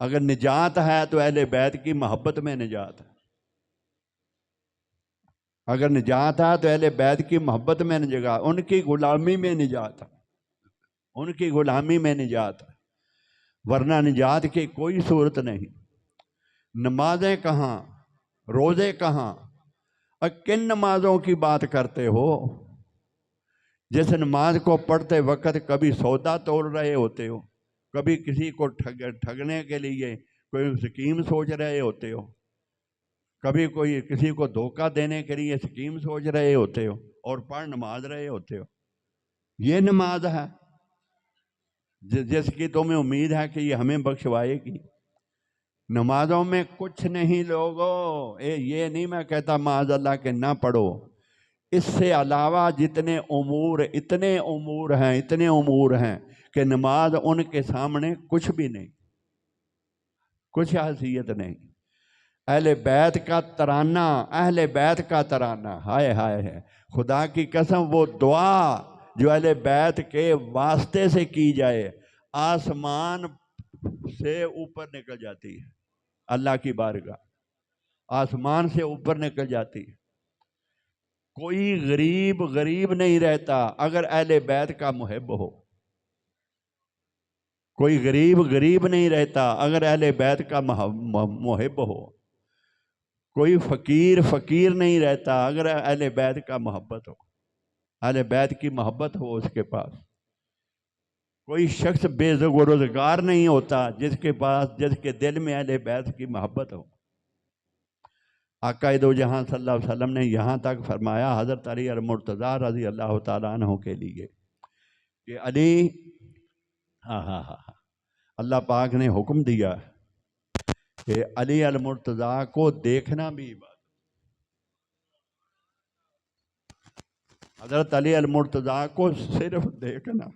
اگر نجات ہے تو اہل بیت کی محبت میں نجات ہے، اگر نجات ہے تو اہل بیت کی محبت میں نجات، ان کی غلامی میں نجات ہے، ان کی غلامی میں نجات ہے، ورنہ نجات کی کوئی صورت نہیں۔ نمازیں کہاں، روزے کہاں، اور کن نمازوں کی بات کرتے ہو؟ جس نماز کو پڑھتے وقت کبھی سودا توڑ رہے ہوتے ہو، کبھی کسی کو ٹھگنے کے لیے کوئی سکیم سوچ رہے ہوتے ہو، کبھی کوئی کسی کو دھوکہ دینے کے لیے سکیم سوچ رہے ہوتے ہو اور پڑھ نماز رہے ہوتے ہو۔ یہ نماز ہے جس کی تمہیں امید ہے کہ یہ ہمیں بخشوائے گی؟ نمازوں میں کچھ نہیں لوگو، یہ نہیں میں کہتا معاذ اللہ کہ نہ پڑھو، اس سے علاوہ اتنے امور ہیں کہ نماز ان کے سامنے کچھ بھی نہیں، کچھ حیثیت نہیں۔ اہل بیت کا ترانہ، اہل بیت کا ترانہ، ہائے ہائے ہے خدا کی قسم، وہ دعا جو اہل بیت کے واسطے سے کی جائے آسمان سے اوپر نکل جاتی ہے، اللہ کی بارگاہ آسمان سے اوپر نکل جاتی ہے۔ کوئی غریب نہیں رہتا اگر اہل بیت کا محب ہو، کوئی غریب نہیں رہتا اگر اہل بیت کا محب ہو، کوئی فقیر نہیں رہتا اگر اہل بیت کا محبت ہو، اہل بیت کی محبت ہو اس کے پاس۔ کوئی شخص بے روزگار نہیں ہوتا جس کے دل میں اہل بیت کی محبت ہو۔ آقا دو جہاں صلی اللہ علیہ وسلم نے یہاں تک فرمایا حضرت علی المرتضیٰ رضی اللہ تعالیٰ عنہ کے لیے کہ علی، اللہ پاک نے حکم دیا کہ علی المرتضیٰ کو دیکھنا بھی عبادت، حضرت علی المرتضیٰ کو صرف دیکھنا،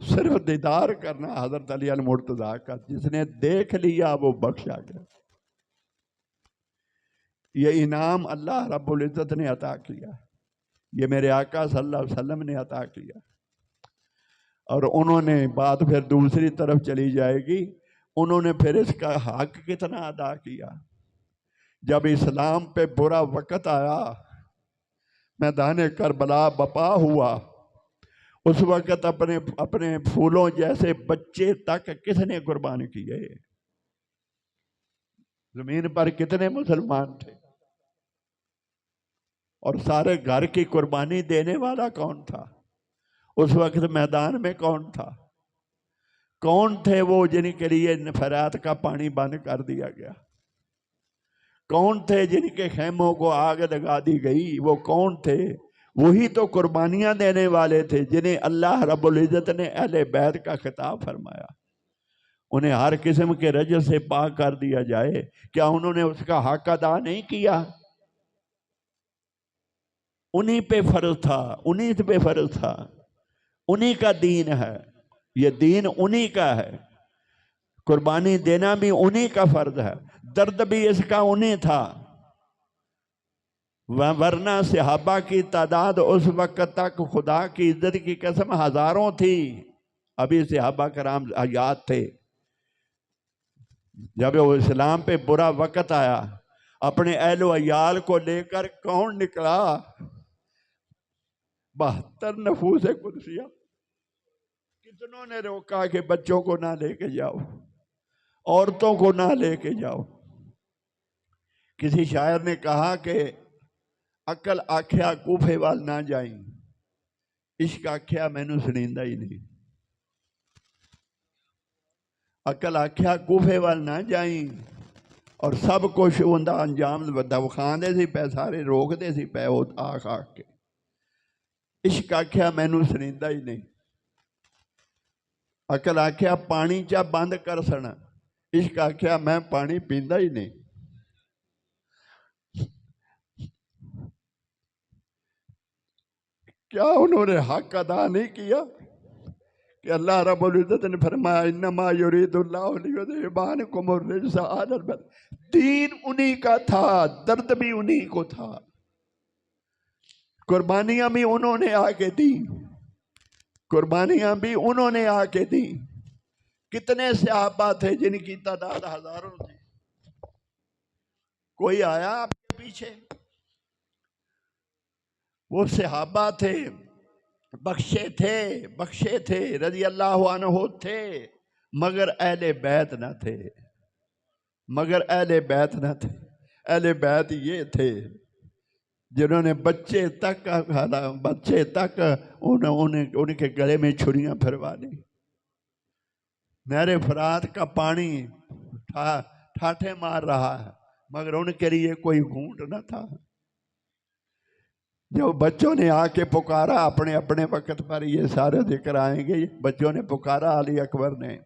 صرف دیدار کرنا حضرت علی المرتضیٰ کا، جس نے دیکھ لیا وہ بخشا گیا۔ یہ انعام اللہ رب العزت نے عطا کیا، یہ میرے آقا صلی اللہ علیہ وسلم نے عطا کیا۔ اور انہوں نے بات پھر دوسری طرف چلی جائے گی، انہوں نے پھر اس کا حق کتنا ادا کیا۔ جب اسلام پہ برا وقت آیا، میدان کربلا بپا ہوا، اس وقت اپنے پھولوں جیسے بچے تک کس نے قربان کیے؟ زمین پر کتنے مسلمان تھے؟ اور سارے گھر کی قربانی دینے والا کون تھا؟ اس وقت میدان میں کون تھا؟ کون تھے وہ جن کے لیے فرات کا پانی بند کر دیا گیا؟ کون تھے جن کے خیموں کو آگ لگا دی گئی؟ وہ کون تھے؟ وہی تو قربانیاں دینے والے تھے جنہیں اللہ رب العزت نے اہل بیت کا خطاب فرمایا، انہیں ہر قسم کے رجس سے پاک کر دیا جائے۔ کیا انہوں نے اس کا حق ادا نہیں کیا؟ انہی پہ فرض تھا، انہی پہ فرض تھا، انہی کا دین ہے، یہ دین انہی کا ہے، قربانی دینا بھی انہی کا فرض ہے، درد بھی اس کا انہی تھا۔ ورنہ صحابہ کی تعداد اس وقت تک خدا کی عزت کی قسم ہزاروں تھی، ابھی صحابہ کرام حیات تھے۔ جب وہ اسلام پہ برا وقت آیا، اپنے اہل و عیال کو لے کر کون نکلا؟ 72 نفوس قدسیہ۔ کتنوں نے روکا کہ بچوں کو نہ لے کے جاؤ، عورتوں کو نہ لے کے جاؤ۔ کسی شاعر نے کہا کہ عقل آکھیا کوفے وال نہ جائیں، عشق آکھیا مینوں سنیندا ہی نہیں۔ عقل آکھیا کوفے وال نہ جائیں، اور سب کچھ اندہ انجام دکھاندے سی پے، سارے روک دے سی پے آکھ آکھ کے۔ عشق آکھیا مینوں سنیندا ہی نہیں۔ عقل آکھیا پانی چا بند کر سنا، عشق آکھیا میں پانی پیندا ہی نہیں۔ کیا انہوں نے حق ادا نہیں کیا کہ اللہ رب العزت نے فرمایا انما یرید اللہ لیذھب عنکم الرجس اہل البیت؟ دین انہی کا تھا، درد بھی انہی کو تھا، قربانیاں بھی انہوں نے آ کے دی، قربانیاں بھی انہوں نے آ کے دی۔ کتنے صحابہ تھے جن کی تعداد ہزاروں تھی؟ کوئی آیا آپ کے پیچھے؟ وہ صحابہ تھے، بخشے تھے، رضی اللہ عنہ تھے، مگر اہل بیت نہ تھے، اہل بیت یہ تھے جنہوں نے بچے تک ان کے گلے میں چھریاں پھروا دی۔ نہر فرات کا پانی ٹھاٹھے مار رہا ہے، مگر ان کے لیے کوئی گھونٹ نہ تھا۔ جو بچوں نے آ کے پکارا اپنے اپنے وقت پر، یہ سارے ذکر آئیں گے، بچوں نے پکارا علی اکبر نے،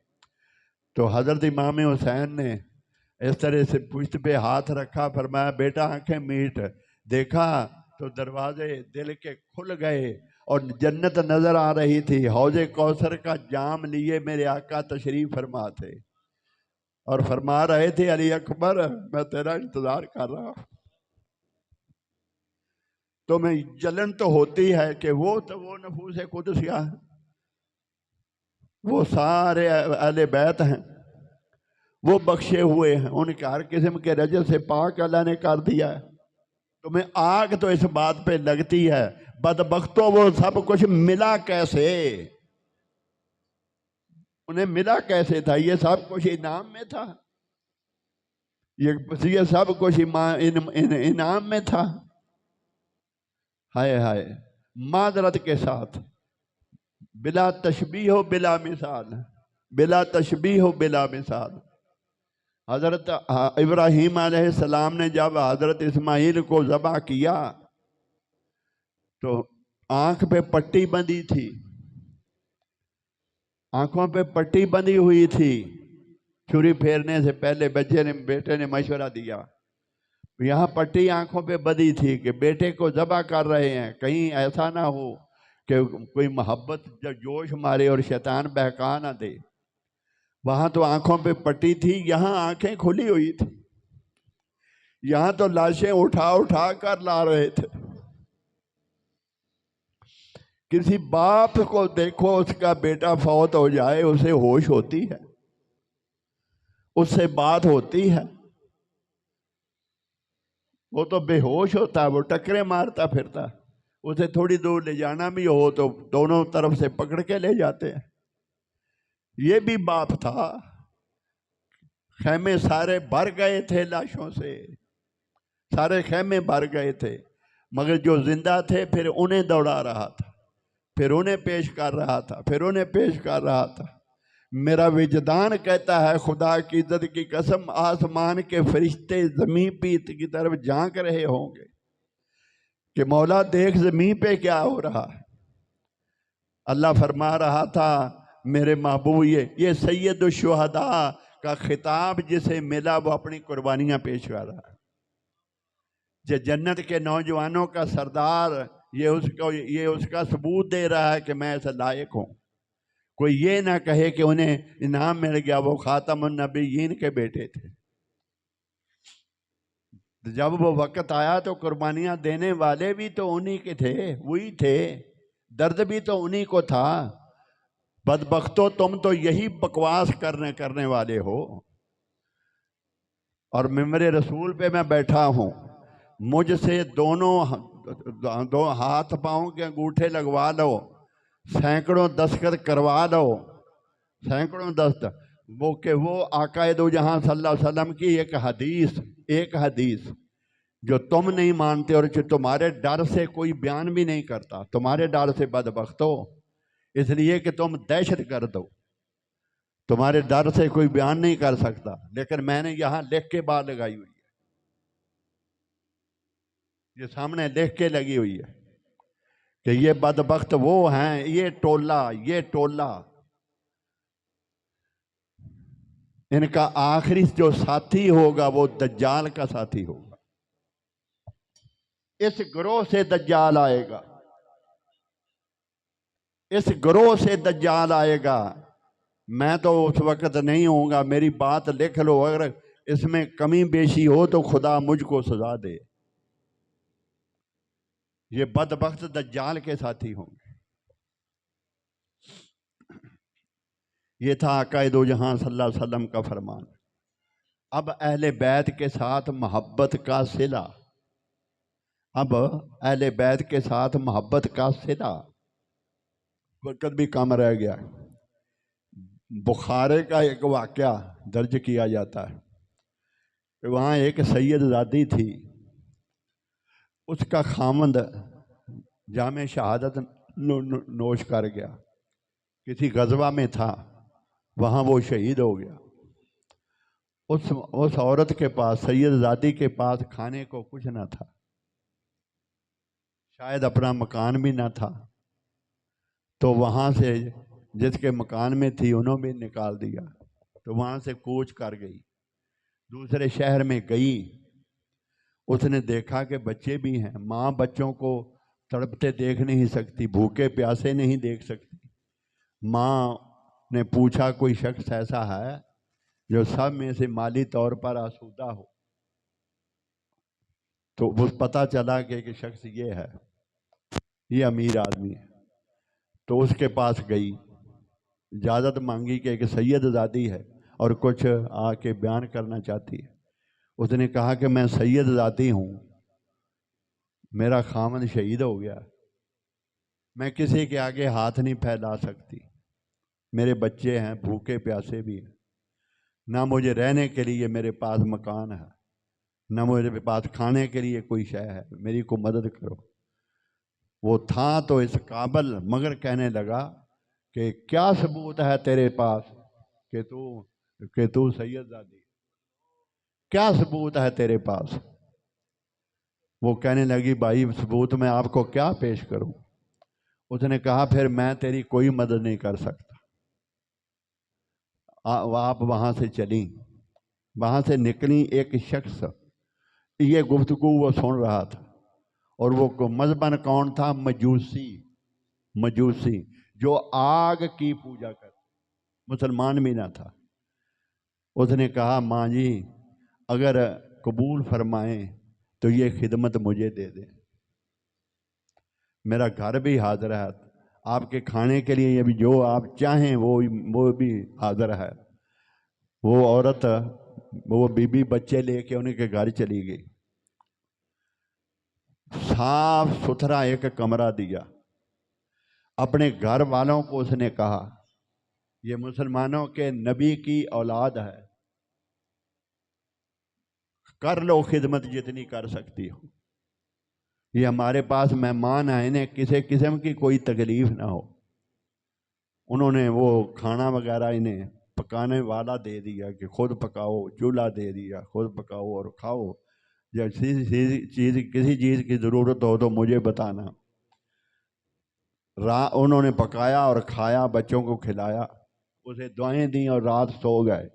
تو حضرت امام حسین نے اس طرح سے پشت پہ ہاتھ رکھا، فرمایا بیٹا آنکھیں میٹ۔ دیکھا تو دروازے دل کے کھل گئے اور جنت نظر آ رہی تھی، حوض کوثر کا جام لیے میرے آقا تشریف فرما تھے، اور فرما رہے تھے علی اکبر میں تیرا انتظار کر رہا ہوں۔ تو میں جلن تو ہوتی ہے کہ وہ نفوس قدسیہ ہیں، وہ سارے اہل بیت ہیں، وہ بخشے ہوئے ہیں، ان کے ہر قسم کے رجس سے پاک اللہ نے کر دیا ہے۔ تمہیں آگ تو اس بات پہ لگتی ہے، بدبختوں وہ سب کچھ ملا کیسے؟ انہیں ملا کیسے تھا؟ یہ سب کچھ انعام میں تھا، یہ سب کچھ انعام میں تھا۔ ہائے ہائے، معذرت کے ساتھ، بلا تشبیہ و بلا مثال، بلا تشبیہ و بلا مثال، حضرت ابراہیم علیہ السلام نے جب حضرت اسماعیل کو ذبح کیا تو آنکھ پہ پٹی بندھی تھی، آنکھوں پہ پٹی بندھی ہوئی تھی۔ چھری پھیرنے سے پہلے بیٹے نے مشورہ دیا، یہاں پٹی آنکھوں پہ بندھی تھی کہ بیٹے کو ذبح کر رہے ہیں، کہیں ایسا نہ ہو کہ کوئی محبت جوش مارے اور شیطان بہکا نہ دے۔ وہاں تو آنکھوں پہ پٹی تھی، یہاں آنکھیں کھلی ہوئی تھی، یہاں تو لاشیں اٹھا کر لا رہے تھے۔ کسی باپ کو دیکھو، اس کا بیٹا فوت ہو جائے، اسے ہوش ہوتی ہے، اس سے بات ہوتی ہے؟ وہ تو بے ہوش ہوتا ہے، وہ ٹکرے مارتا پھرتا، اسے تھوڑی دور لے جانا بھی ہو تو دونوں طرف سے پکڑ کے لے جاتے ہیں۔ یہ بھی باپ تھا، خیمے سارے بھر گئے تھے لاشوں سے، سارے خیمے بھر گئے تھے، مگر جو زندہ تھے پھر انہیں دوڑا رہا تھا، پھر انہیں پیش کر رہا تھا، پھر انہیں پیش کر رہا تھا۔ میرا وجدان کہتا ہے خدا کی عزت کی قسم آسمان کے فرشتے زمین پہ کی طرف جھانک رہے ہوں گے کہ مولا دیکھ زمین پہ کیا ہو رہا ہے۔ اللہ فرما رہا تھا میرے محبوب یہ سید الشہداء کا خطاب جسے ملا وہ اپنی قربانیاں پیش کر رہا ہے۔ جو جنت کے نوجوانوں کا سردار یہ اس کا ثبوت دے رہا ہے کہ میں ایسا لائق ہوں۔ کوئی یہ نہ کہے کہ انہیں انعام مل گیا، وہ خاتم النبیین کے بیٹے تھے۔ جب وہ وقت آیا تو قربانیاں دینے والے بھی تو انہی کے تھے، وہی تھے، درد بھی تو انہی کو تھا۔ بدبختو تم تو یہی بکواس کرنے والے ہو۔ اور ممبر رسول پہ میں بیٹھا ہوں، مجھ سے دو ہاتھ پاؤں کے انگوٹھے لگوا لو، سینکڑوں دستخط کروا لو، سینکڑوں دستخط، وہ آقا دو جہاں صلی اللہ علیہ وسلم کی ایک حدیث جو تم نہیں مانتے اور جو تمہارے ڈر سے کوئی بیان بھی نہیں کرتا، تمہارے ڈر سے بدبختو، اس لیے کہ تم دہشت گرد ہو، تمہارے ڈر سے کوئی بیان نہیں کر سکتا، لیکن میں نے یہاں لکھ کے بات لگائی ہوئی ہے، یہ سامنے لکھ کے لگی ہوئی ہے کہ یہ بدبخت وہ ہیں، یہ ٹولہ ان کا آخری جو ساتھی ہوگا وہ دجال کا ساتھی ہوگا۔ اس گروہ سے دجال آئے گا، اس گروہ سے دجال آئے گا۔ میں تو اس وقت نہیں ہوں گا، میری بات لکھ لو، اگر اس میں کمی بیشی ہو تو خدا مجھ کو سزا دے۔ یہ بدبخت دجال کے ساتھی ہوں گے۔ یہ تھا آقا دو جہاں صلی اللہ علیہ وسلم کا فرمان۔ اب اہل بیت کے ساتھ محبت کا صلہ، وقت بھی کم رہ گیا۔ بخارے کا ایک واقعہ درج کیا جاتا ہے کہ وہاں ایک سید زادی تھی، اس کا خامند جام شہادت نوش کر گیا، کسی غزوہ میں تھا، وہاں وہ شہید ہو گیا۔ اس عورت کے پاس، سید زادی کے پاس کھانے کو کچھ نہ تھا، شاید اپنا مکان بھی نہ تھا، تو وہاں سے جس کے مکان میں تھی انہوں بھی نکال دیا، تو وہاں سے کوچ کر گئی، دوسرے شہر میں گئی۔ اس نے دیکھا کہ بچے بھی ہیں، ماں بچوں کو تڑپتے دیکھ نہیں سکتی، بھوکے پیاسے نہیں دیکھ سکتی۔ ماں نے پوچھا کوئی شخص ایسا ہے جو سب میں سے مالی طور پر آسودہ ہو؟ تو وہ پتہ چلا کہ ایک شخص یہ ہے، یہ امیر آدمی ہے۔ تو اس کے پاس گئی، اجازت مانگی کہ ایک سید زادی ہے اور کچھ آ کے بیان کرنا چاہتی ہے۔ اس نے کہا کہ میں سید زادی ہوں، میرا خامند شہید ہو گیا، میں کسی کے آگے ہاتھ نہیں پھیلا سکتی، میرے بچے ہیں، بھوکے پیاسے بھی ہیں، نہ مجھے رہنے کے لیے میرے پاس مکان ہے، نہ میرے پاس کھانے کے لیے کوئی شے ہے، میری کو مدد کرو۔ وہ تھا تو اس قابل، مگر کہنے لگا کہ کیا ثبوت ہے تیرے پاس کہ تو سید زادی، کیا ثبوت ہے تیرے پاس؟ وہ کہنے لگی بھائی ثبوت میں آپ کو کیا پیش کروں؟ اس نے کہا پھر میں تیری کوئی مدد نہیں کر سکتا۔ آپ وہاں سے چلیں، وہاں سے نکلی، ایک شخص یہ گفتگو وہ سن رہا تھا، اور وہ مذہباً کون تھا؟ مجوسی جو آگ کی پوجا کرتا، مسلمان بھی نہ تھا۔ اس نے کہا ماں جی اگر قبول فرمائیں تو یہ خدمت مجھے دے دیں، میرا گھر بھی حاضر ہے، آپ کے کھانے کے لیے یہ بھی جو آپ چاہیں وہ بھی حاضر ہے۔ وہ عورت، وہ بی بی بچے لے کے انہیں کے گھر چلی گئی، صاف ستھرا ایک کمرہ دیا، اپنے گھر والوں کو اس نے کہا یہ مسلمانوں کے نبی کی اولاد ہے، کر لو خدمت جتنی کر سکتی ہو۔ یہ ہمارے پاس مہمان آئے، انہیں کسی قسم کی کوئی تکلیف نہ ہو۔ انہوں نے وہ کھانا وغیرہ انہیں پکانے والا دے دیا کہ خود پکاؤ، چولہا دے دیا، خود پکاؤ اور کھاؤ، جب کسی چیز کی ضرورت ہو تو مجھے بتانا۔ انہوں نے پکایا اور کھایا، بچوں کو کھلایا، اسے دعائیں دیں اور رات سو گئے۔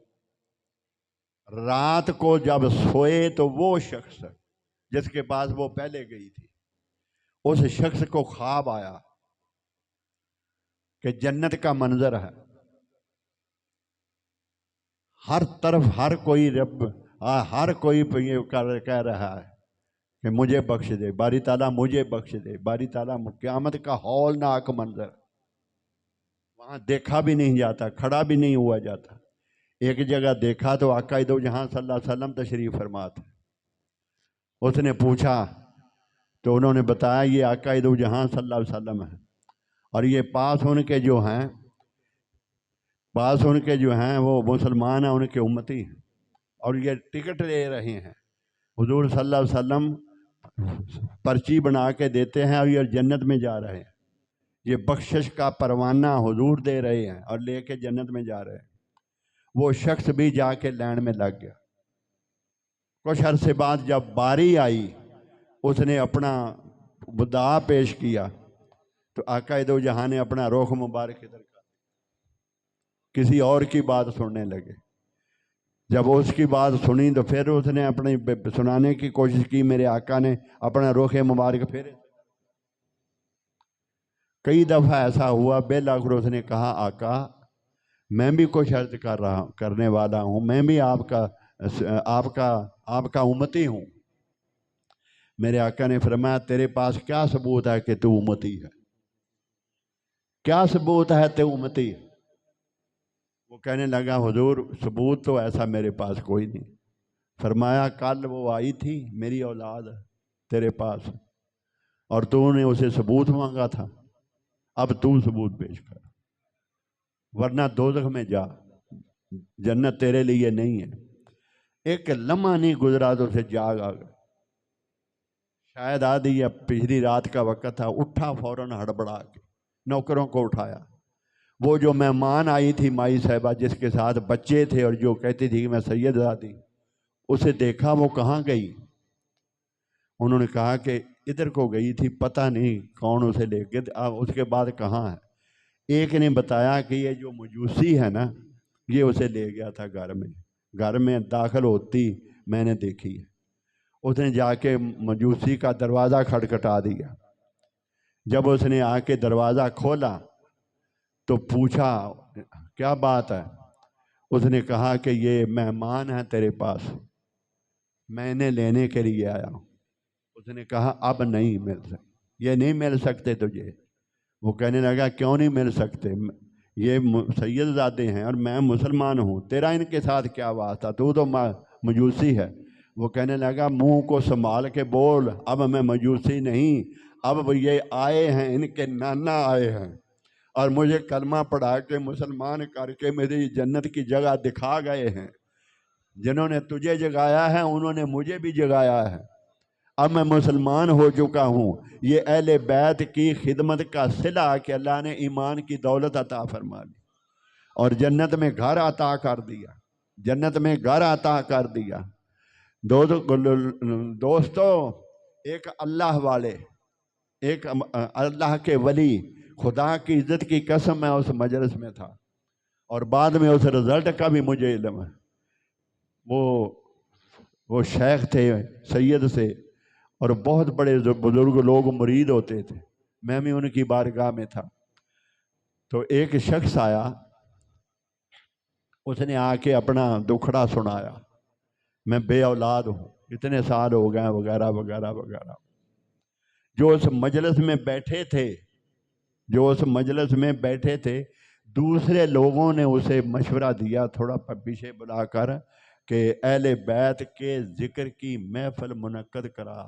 رات کو جب سوئے تو وہ شخص جس کے پاس وہ پہلے گئی تھی، اس شخص کو خواب آیا کہ جنت کا منظر ہے، ہر طرف ہر کوئی ہر کوئی کہہ رہا ہے کہ مجھے بخش دے، باری تعالیٰ مجھے بخش دے، باری تعالیٰ۔ قیامت کا ہولناک منظر، وہاں دیکھا بھی نہیں جاتا، کھڑا بھی نہیں ہوا جاتا۔ ایک جگہ دیکھا تو آقا دو جہاں صلی اللہ علیہ وسلم تشریف فرما تھے۔ اس نے پوچھا تو انہوں نے بتایا یہ آقا دو جہاں صلی اللہ علیہ وسلم ہے، اور یہ پاس ان کے جو ہیں وہ مسلمان ہیں، ان کے امتی ہیں، اور یہ ٹکٹ لے رہے ہیں۔ حضور صلی اللہ علیہ وسلم پرچی بنا کے دیتے ہیں اور یہ جنت میں جا رہے ہیں۔ یہ بخشش کا پروانہ حضور دے رہے ہیں اور لے کے جنت میں جا رہے ہیں۔ وہ شخص بھی جا کے لائن میں لگ گیا۔ کچھ عرصے بعد جب باری آئی، اس نے اپنا وداع پیش کیا تو آقا دو جہاں نے اپنا رخ مبارک ادھر کر کسی اور کی بات سننے لگے۔ جب اس کی بات سنی تو پھر اس نے اپنی سنانے کی کوشش کی، میرے آقا نے اپنا رخ مبارک پھیرے۔ کئی دفعہ ایسا ہوا، بالآخر اس نے کہا آقا میں بھی کچھ عرض کرنے والا ہوں، میں بھی آپ کا امتی ہوں۔ میرے آقا نے فرمایا تیرے پاس کیا ثبوت ہے کہ تو امتی ہے؟ کیا ثبوت ہے تو امتی ہے؟ وہ کہنے لگا حضور ثبوت تو ایسا میرے پاس کوئی نہیں۔ فرمایا کل وہ آئی تھی میری اولاد تیرے پاس اور تو نے اسے ثبوت مانگا تھا، اب تو ثبوت پیش کر، ورنہ دوزخ میں جا، جنت تیرے لیے نہیں ہے۔ ایک لمحہ نہیں گزرا تو اسے جاگ آ گیا، شاید آدھی یا پچھلی رات کا وقت تھا، اٹھا فوراً ہڑبڑا کے، نوکروں کو اٹھایا۔ وہ جو مہمان آئی تھی مائی صاحبہ جس کے ساتھ بچے تھے اور جو کہتی تھی کہ میں سید زادی، اسے دیکھا وہ کہاں گئی؟ انہوں نے کہا کہ ادھر کو گئی تھی، پتہ نہیں کون اسے لے کے، اس کے بعد کہاں ہے؟ ایک نے بتایا کہ یہ جو مجوسی ہے نا یہ اسے لے گیا تھا گھر میں داخل ہوتی میں نے دیکھی ہے۔ اس نے جا کے مجوسی کا دروازہ کھٹکھٹا دیا۔ جب اس نے آ کے دروازہ کھولا تو پوچھا کیا بات ہے؟ اس نے کہا کہ یہ مہمان ہے تیرے پاس، میں نے لینے کے لیے آیا ہوں۔ اس نے کہا اب نہیں مل سکتے، یہ نہیں مل سکتے تجھے۔ وہ کہنے لگا کیوں نہیں مل سکتے؟ یہ سید زادے ہیں اور میں مسلمان ہوں، تیرا ان کے ساتھ کیا واسطہ؟ تو مجوسی ہے۔ وہ کہنے لگا منہ کو سنبھال کے بول، اب میں مجوسی نہیں، اب یہ آئے ہیں، ان کے نانا آئے ہیں اور مجھے کلمہ پڑھا کے مسلمان کر کے میری جنت کی جگہ دکھا گئے ہیں۔ جنہوں نے تجھے جگایا ہے انہوں نے مجھے بھی جگایا ہے، اب میں مسلمان ہو چکا ہوں۔ یہ اہل بیت کی خدمت کا صلہ کہ اللہ نے ایمان کی دولت عطا فرما دی اور جنت میں گھر عطا کر دیا، جنت میں گھر عطا کر دیا۔ دوستو ایک اللہ والے، ایک اللہ کے ولی، خدا کی عزت کی قسم میں اس مجلس میں تھا اور بعد میں اس رزلٹ کا بھی مجھے علم ہے۔ وہ شیخ تھے سید سے اور بہت بڑے بزرگ لوگ مرید ہوتے تھے، میں بھی ان کی بارگاہ میں تھا۔ تو ایک شخص آیا، اس نے آ کے اپنا دکھڑا سنایا، میں بے اولاد ہوں، اتنے سال ہو گئے وغیرہ وغیرہ وغیرہ۔ جو اس مجلس میں بیٹھے تھے دوسرے لوگوں نے اسے مشورہ دیا تھوڑا پیچھے بلا کر کہ اہل بیت کے ذکر کی محفل منعقد کرا،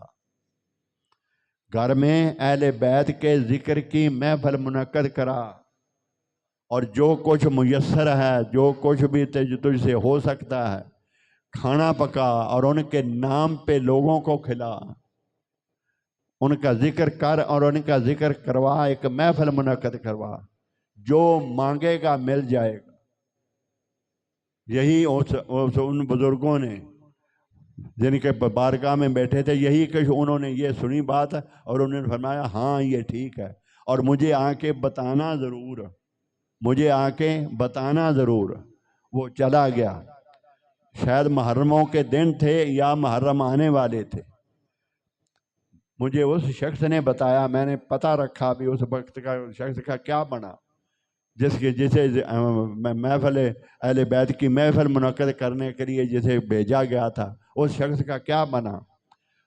گھر میں اہل بیت کے ذکر کی محفل منعقد کرا، اور جو کچھ میسر ہے، جو کچھ بھی تجھ سے ہو سکتا ہے کھانا پکا اور ان کے نام پہ لوگوں کو کھلا۔ ان کا ذکر کر اور ان کا ذکر کروا، ایک محفل منعقد کروا، جو مانگے گا مل جائے گا۔ یہی ان بزرگوں نے جن کے بارگاہ میں بیٹھے تھے، یہی کہ انہوں نے یہ سنی بات اور انہوں نے فرمایا ہاں یہ ٹھیک ہے، اور مجھے آ کے بتانا ضرور، مجھے آ کے بتانا ضرور۔ وہ چلا گیا، شاید محرموں کے دن تھے یا محرم آنے والے تھے۔ مجھے اس شخص نے بتایا، میں نے پتہ رکھا بھی اس وقت کا شخص کا کیا بنا، جسے محفل اہل بیت کی محفل منعقد کرنے کے لیے جسے بھیجا گیا تھا، اس شخص کا کیا بنا۔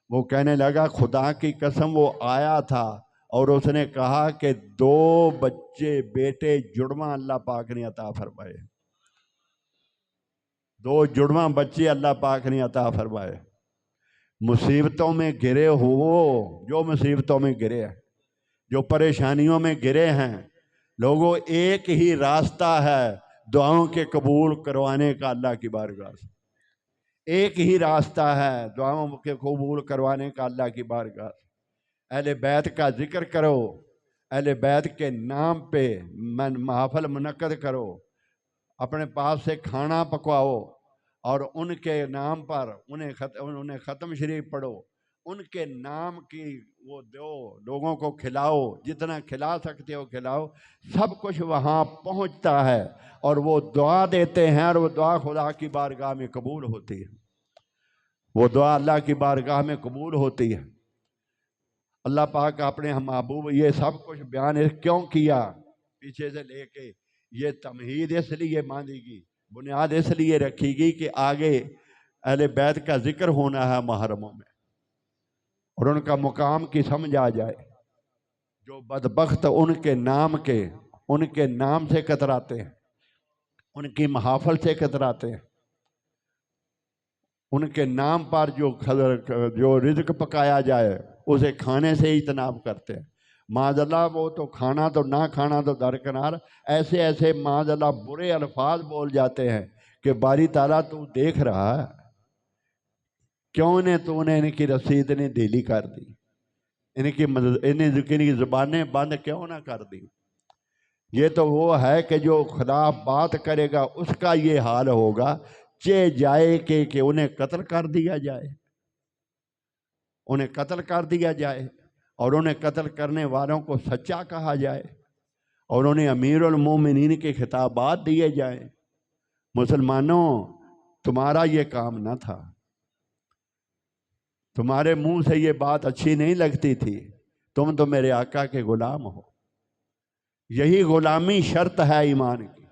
وہ کہنے لگا خدا کی قسم وہ آیا تھا اور اس نے کہا کہ 2 بچے بیٹے جڑواں اللہ پاک نے عطا فرمائے، 2 جڑواں بچے اللہ پاک نے عطا فرمائے۔ مصیبتوں میں گرے ہو، جو مصیبتوں میں گرے ہیں، جو پریشانیوں میں گرے ہیں لوگوں، ایک ہی راستہ ہے دعاؤں کے قبول کروانے کا اللہ کی بارگاہ سے۔ ایک ہی راستہ ہے دعاؤں کے قبول کروانے کا اللہ کی بارگاہ سے۔ اہل بیت کا ذکر کرو، اہل بیت کے نام پہ محفل منعقد کرو، اپنے پاس سے کھانا پکواؤ اور ان کے نام پر انہیں ختم شریف پڑھو، ان کے نام کی وہ دو، لوگوں کو کھلاؤ، جتنا کھلا سکتے ہو کھلاؤ۔ سب کچھ وہاں پہنچتا ہے اور وہ دعا دیتے ہیں اور وہ دعا خدا کی بارگاہ میں قبول ہوتی ہے، وہ دعا اللہ کی بارگاہ میں قبول ہوتی ہے۔ اللہ پاک اپنے محبوب یہ سب کچھ بیان کیوں کیا پیچھے سے لے کے، یہ تمہید اس لیے باندھی گی، بنیاد اس لیے رکھی گی کہ آگے اہل بیت کا ذکر ہونا ہے محرموں میں، اور ان کا مقام کی سمجھ آ جائے۔ جو بدبخت ان کے نام سے کتراتے ہیں، ان کی محافل سے کتراتے ہیں، ان کے نام پر جو رزق پکایا جائے اسے کھانے سے اجتناب کرتے ہیں۔ معاذ اللہ وہ تو کھانا تو نہ کھانا تو درکنار، ایسے معاذ اللہ برے الفاظ بول جاتے ہیں کہ باری تعالیٰ تو دیکھ رہا ہے، کیوں تو نے ان کی رسید نے ڈھیلی کر دی، ان کی زبانیں بند کیوں نہ کر دی۔ یہ تو وہ ہے کہ جو خلاف بات کرے گا اس کا یہ حال ہوگا، چے جائے کہ انہیں قتل کر دیا جائے، انہیں قتل کر دیا جائے اور انہیں قتل کرنے والوں کو سچا کہا جائے اور انہیں امیر المومنین کے خطابات دیے جائیں۔ مسلمانوں تمہارا یہ کام نہ تھا، تمہارے منہ سے یہ بات اچھی نہیں لگتی تھی، تم تو میرے آقا کے غلام ہو۔ یہی غلامی شرط ہے ایمان کی۔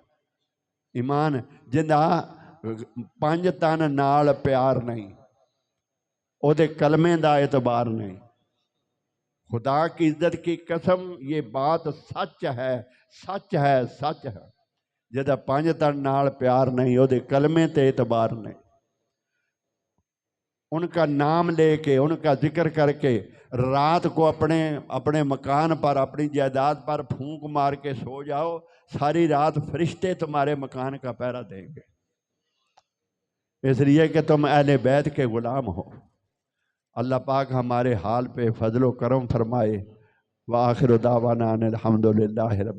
ایمان جندا 5 تن نال پیار نہیں، او دے کلمے دا اعتبار نہیں۔ خدا کی عزت کی قسم یہ بات سچ ہے، سچ ہے، سچ ہے۔ جدہ 5 تن نال پیار نہیں، او دے کلمے تے اعتبار نہیں۔ ان کا نام لے کے، ان کا ذکر کر کے رات کو اپنے مکان پر، اپنی جائیداد پر پھونک مار کے سو جاؤ، ساری رات فرشتے تمہارے مکان کا پہرا دیں گے، اس لیے کہ تم اہل بیت کے غلام ہو۔ اللہ پاک ہمارے حال پہ فضل و کرم فرمائے۔ وآخر دعوانا ان الحمدللہ رب